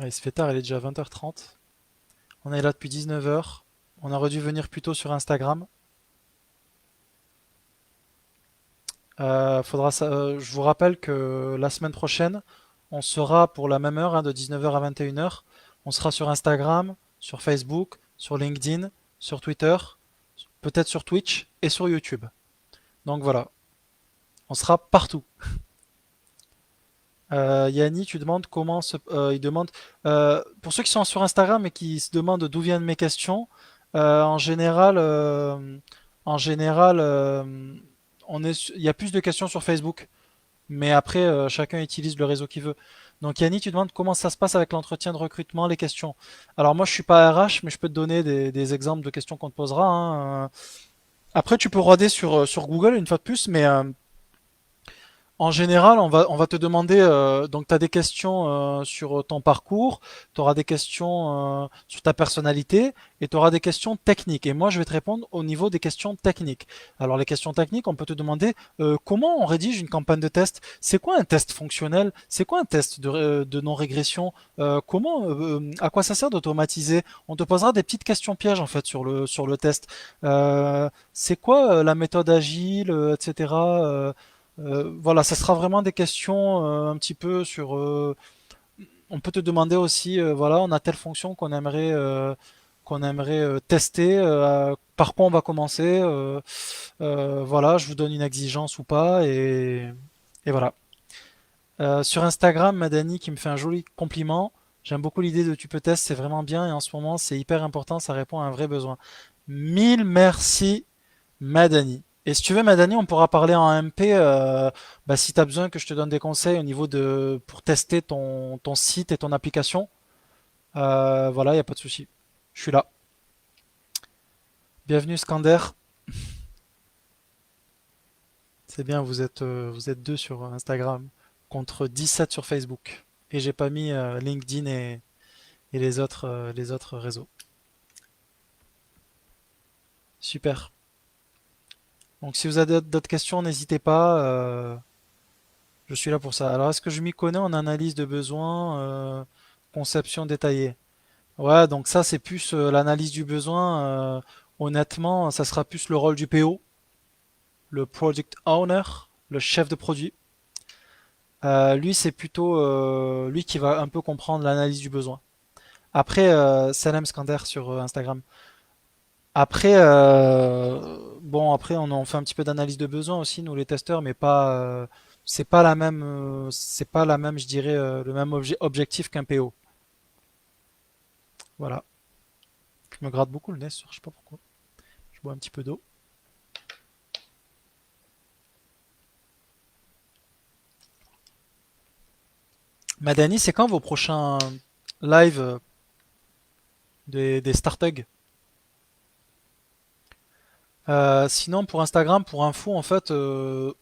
Ouais, il se fait tard, il est déjà 20h30. On est là depuis 19h. On aurait dû venir plus tôt sur Instagram. Je vous rappelle que la semaine prochaine, on sera pour la même heure, hein, de 19h à 21h. On sera sur Instagram, sur Facebook, sur LinkedIn, sur Twitter, peut-être sur Twitch et sur YouTube. Donc voilà, on sera partout. Yanni, tu demandes il demande pour ceux qui sont sur Instagram et qui se demandent d'où viennent mes questions. En général, il y a plus de questions sur Facebook, mais après chacun utilise le réseau qu'il veut. Donc Yanni, tu demandes comment ça se passe avec l'entretien de recrutement, les questions. Alors moi, je suis pas RH, mais je peux te donner des exemples de questions qu'on te posera, hein. Après, tu peux regarder sur Google une fois de plus, mais en général, on va te demander, donc tu as des questions sur ton parcours, tu auras des questions sur ta personnalité et tu auras des questions techniques. Et moi, je vais te répondre au niveau des questions techniques. Alors, les questions techniques, on peut te demander comment on rédige une campagne de test. C'est quoi un test fonctionnel? C'est quoi un test de non-régression? À quoi ça sert d'automatiser? On te posera des petites questions pièges en fait sur le test. C'est quoi la méthode agile, etc. Voilà, ça sera vraiment des questions un petit peu sur. On peut te demander aussi, voilà, on a telle fonction qu'on aimerait tester, par quoi on va commencer, voilà, je vous donne une exigence ou pas, et voilà. Sur Instagram, Madani qui me fait un joli compliment. J'aime beaucoup l'idée de tu peux test, c'est vraiment bien et en ce moment c'est hyper important, ça répond à un vrai besoin. Mille merci Madani. Et si tu veux, Madani, on pourra parler en MP bah, si tu as besoin que je te donne des conseils au niveau pour tester ton site et ton application. Voilà, il n'y a pas de souci. Je suis là. Bienvenue Skander. C'est bien, vous êtes deux sur Instagram contre 17 sur Facebook. Et j'ai pas mis LinkedIn et les autres réseaux. Super. Donc si vous avez d'autres questions, n'hésitez pas. Je suis là pour ça. Alors, est-ce que je m'y connais en analyse de besoins, conception détaillée? Ouais, donc ça, c'est plus l'analyse du besoin. Honnêtement, ça sera plus le rôle du PO, le Project Owner, le chef de produit. Lui, c'est plutôt lui qui va un peu comprendre l'analyse du besoin. Après, Salem Skander sur Instagram. Après, après, on fait un petit peu d'analyse de besoin aussi, nous les testeurs, mais pas, c'est pas la même, je dirais, le même objectif qu'un PO. Voilà. Je me gratte beaucoup le nez ce soir, je sais pas pourquoi. Je bois un petit peu d'eau. Madani, c'est quand vos prochains lives des Startug? Sinon, pour Instagram, pour info, en fait,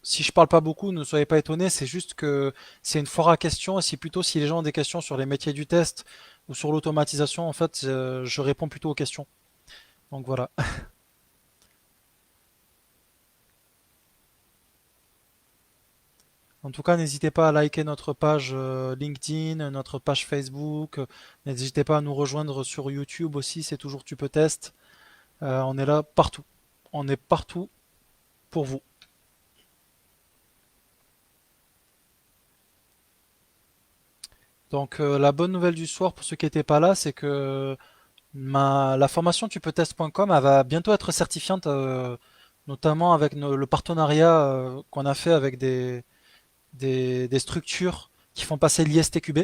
si je parle pas beaucoup, ne soyez pas étonnés, c'est juste que c'est une foire à questions et c'est plutôt si les gens ont des questions sur les métiers du test ou sur l'automatisation, en fait, je réponds plutôt aux questions. Donc voilà. En tout cas, n'hésitez pas à liker notre page LinkedIn, notre page Facebook. N'hésitez pas à nous rejoindre sur YouTube aussi, c'est toujours Tu peux test. On est là partout. On est partout pour vous. Donc la bonne nouvelle du soir pour ceux qui n'étaient pas là, c'est que la formation tupetest.com elle va bientôt être certifiante, notamment avec le partenariat qu'on a fait avec des structures qui font passer l'ISTQB,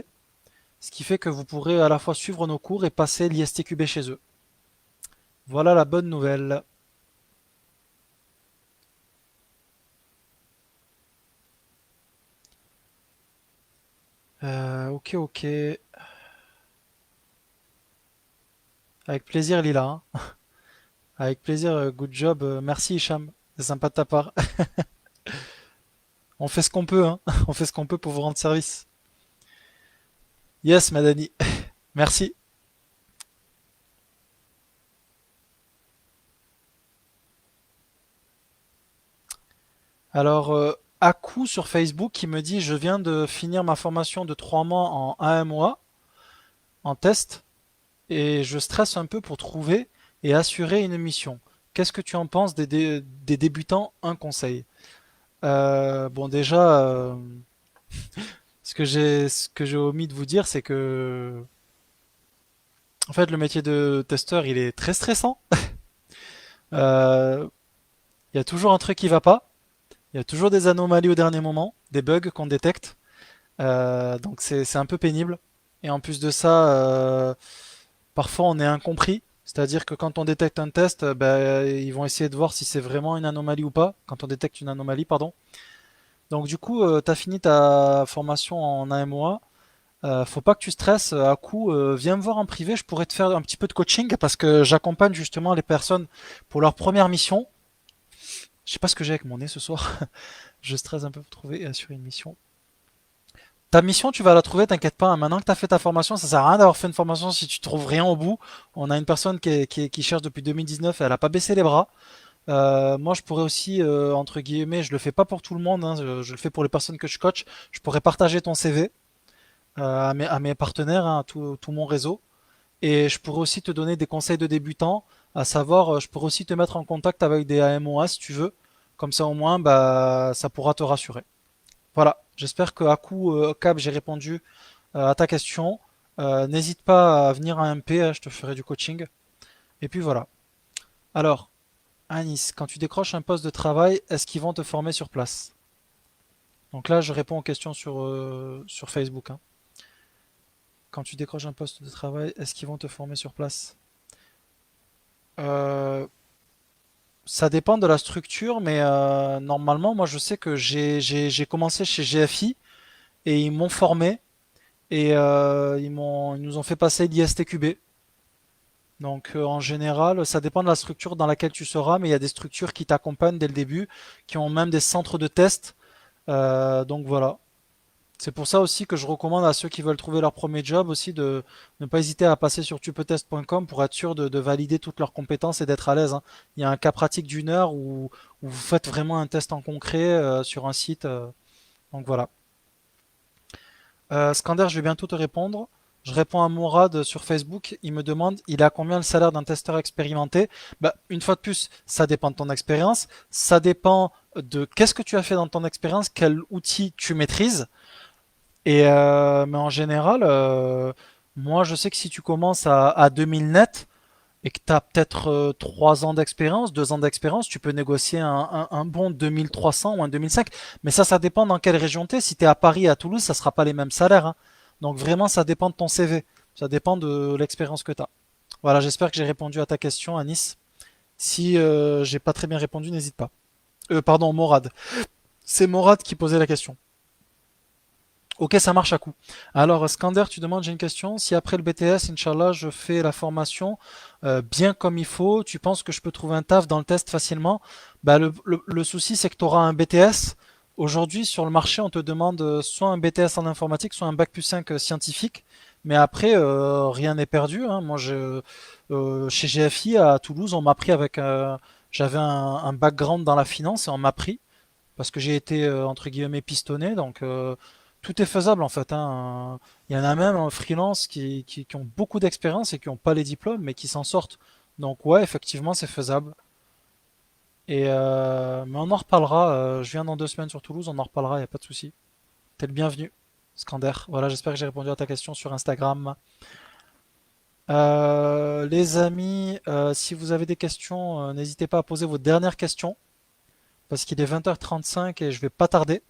ce qui fait que vous pourrez à la fois suivre nos cours et passer l'ISTQB chez eux. Voilà la bonne nouvelle. Ok, ok. Avec plaisir, Lila, hein. Avec plaisir, good job. Merci, Hicham. C'est sympa de ta part. On fait ce qu'on peut, hein. On fait ce qu'on peut pour vous rendre service. Yes, Madani. Merci. Alors, Aku sur Facebook qui me dit je viens de finir ma formation de 3 mois en AMOA, en test, et je stresse un peu pour trouver et assurer une mission. Qu'est-ce que tu en penses des débutants? Un conseil. Bon, déjà, ce que j'ai omis de vous dire, c'est que en fait, le métier de testeur, il est très stressant. Euh, Il y a toujours un truc qui va pas. Il y a toujours des anomalies au dernier moment, des bugs qu'on détecte. Donc c'est un peu pénible. Et en plus de ça, parfois on est incompris. C'est-à-dire que quand on détecte un test, ben, ils vont essayer de voir si c'est vraiment une anomalie ou pas. Quand on détecte une anomalie, pardon. Donc du coup, tu as fini ta formation en AMOA. Faut pas que tu stresses. À coup, viens me voir en privé. Je pourrais te faire un petit peu de coaching parce que j'accompagne justement les personnes pour leur première mission. Je sais pas ce que j'ai avec mon nez ce soir. Je stresse un peu pour trouver et assurer une mission. Ta mission, tu vas la trouver, t'inquiète pas, hein. Maintenant que tu as fait ta formation, ça sert à rien d'avoir fait une formation si tu trouves rien au bout. On a une personne qui cherche depuis 2019 et elle a pas baissé les bras. Moi, je pourrais aussi, entre guillemets, je le fais pas pour tout le monde, hein, je le fais pour les personnes que je coach. Je pourrais partager ton CV à mes partenaires, hein, à tout mon réseau. Et je pourrais aussi te donner des conseils de débutants, à savoir, je pourrais aussi te mettre en contact avec des AMOA si tu veux. Comme ça, au moins, bah, ça pourra te rassurer. Voilà, j'espère que à coup Cap, j'ai répondu à ta question. N'hésite pas à venir à MP, je te ferai du coaching. Et puis voilà. Alors, Anis, quand tu décroches un poste de travail, est-ce qu'ils vont te former sur place? Donc là, je réponds aux questions sur Facebook, hein. Quand tu décroches un poste de travail, est-ce qu'ils vont te former sur place? Euh, Ça dépend de la structure, mais normalement, moi je sais que j'ai commencé chez GFI et ils m'ont formé et ils nous ont fait passer l'ISTQB. Donc en général, ça dépend de la structure dans laquelle tu seras, mais il y a des structures qui t'accompagnent dès le début, qui ont même des centres de test. Donc voilà. C'est pour ça aussi que je recommande à ceux qui veulent trouver leur premier job aussi de ne pas hésiter à passer sur tupetest.com pour être sûr de valider toutes leurs compétences et d'être à l'aise, hein. Il y a un cas pratique d'une heure où vous faites vraiment un test en concret sur un site. Donc voilà. Skander, je vais bientôt te répondre. Je réponds à Mourad sur Facebook. Il me demande, il a combien le salaire d'un testeur expérimenté? Bah, une fois de plus, ça dépend de ton expérience. Ça dépend de qu'est-ce que tu as fait dans ton expérience, quel outil tu maîtrises. Mais en général, moi, je sais que si tu commences à 2000 net et que tu as peut-être 3 ans d'expérience, 2 ans d'expérience, tu peux négocier un bon 2300 ou un 2005. Mais ça dépend dans quelle région tu es. Si tu es à Paris et à Toulouse, ça sera pas les mêmes salaires, hein. Donc vraiment, ça dépend de ton CV. Ça dépend de l'expérience que tu as. Voilà, j'espère que j'ai répondu à ta question, Anis. Si j'ai pas très bien répondu, n'hésite pas. Pardon, Morad. C'est Morad qui posait la question. Ok, ça marche à coup. Alors, Skander, tu demandes, j'ai une question. Si après le BTS, Inch'Allah, je fais la formation bien comme il faut, tu penses que je peux trouver un taf dans le test facilement? Bah, le souci, c'est que tu auras un BTS. Aujourd'hui, sur le marché, on te demande soit un BTS en informatique, soit un bac plus 5 scientifique. Mais après, rien n'est perdu, hein. Chez GFI à Toulouse, on m'a pris j'avais un background dans la finance et on m'a pris parce que j'ai été entre guillemets pistonné, donc tout est faisable en fait, hein. Il y en a même en freelance qui ont beaucoup d'expérience et qui n'ont pas les diplômes, mais qui s'en sortent. Donc ouais, effectivement, c'est faisable. Mais on en reparlera. Je viens dans 2 semaines sur Toulouse, on en reparlera, il n'y a pas de souci. T'es le bienvenu, Skander. Voilà, j'espère que j'ai répondu à ta question sur Instagram. Les amis, si vous avez des questions, n'hésitez pas à poser vos dernières questions, parce qu'il est 20h35 et je vais pas tarder.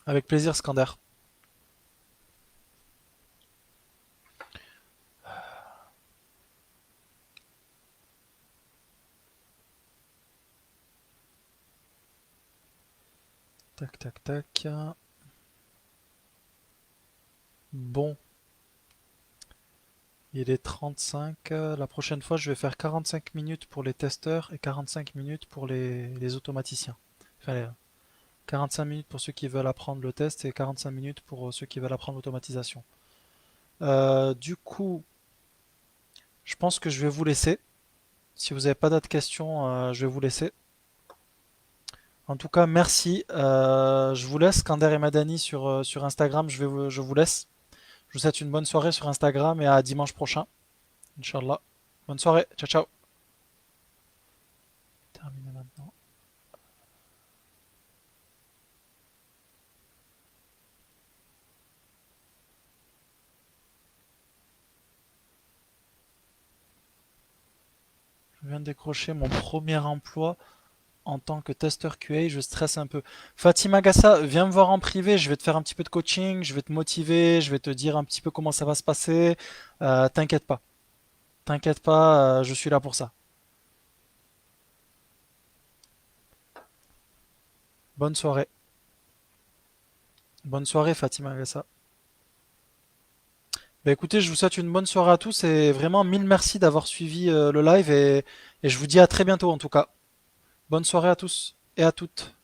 Avec plaisir, Skander. Tac, tac, tac. Bon, il est 35. La prochaine fois, je vais faire 45 minutes pour les testeurs et 45 minutes pour les automaticiens. Enfin, 45 minutes pour ceux qui veulent apprendre le test et 45 minutes pour ceux qui veulent apprendre l'automatisation. Du coup, je pense que je vais vous laisser. Si vous n'avez pas d'autres questions, je vais vous laisser. En tout cas, merci. Je vous laisse. Kander et Madani sur Instagram, je vous laisse. Je vous souhaite une bonne soirée sur Instagram et à dimanche prochain, Inch'Allah. Bonne soirée. Ciao, ciao. Terminé maintenant. Je viens de décrocher mon premier emploi en tant que testeur QA. Je stresse un peu. Fatima Gassa, viens me voir en privé. Je vais te faire un petit peu de coaching. Je vais te motiver. Je vais te dire un petit peu comment ça va se passer. T'inquiète pas. T'inquiète pas. Je suis là pour ça. Bonne soirée. Bonne soirée, Fatima Gassa. Bah écoutez, je vous souhaite une bonne soirée à tous et vraiment mille merci d'avoir suivi le live et je vous dis à très bientôt en tout cas. Bonne soirée à tous et à toutes.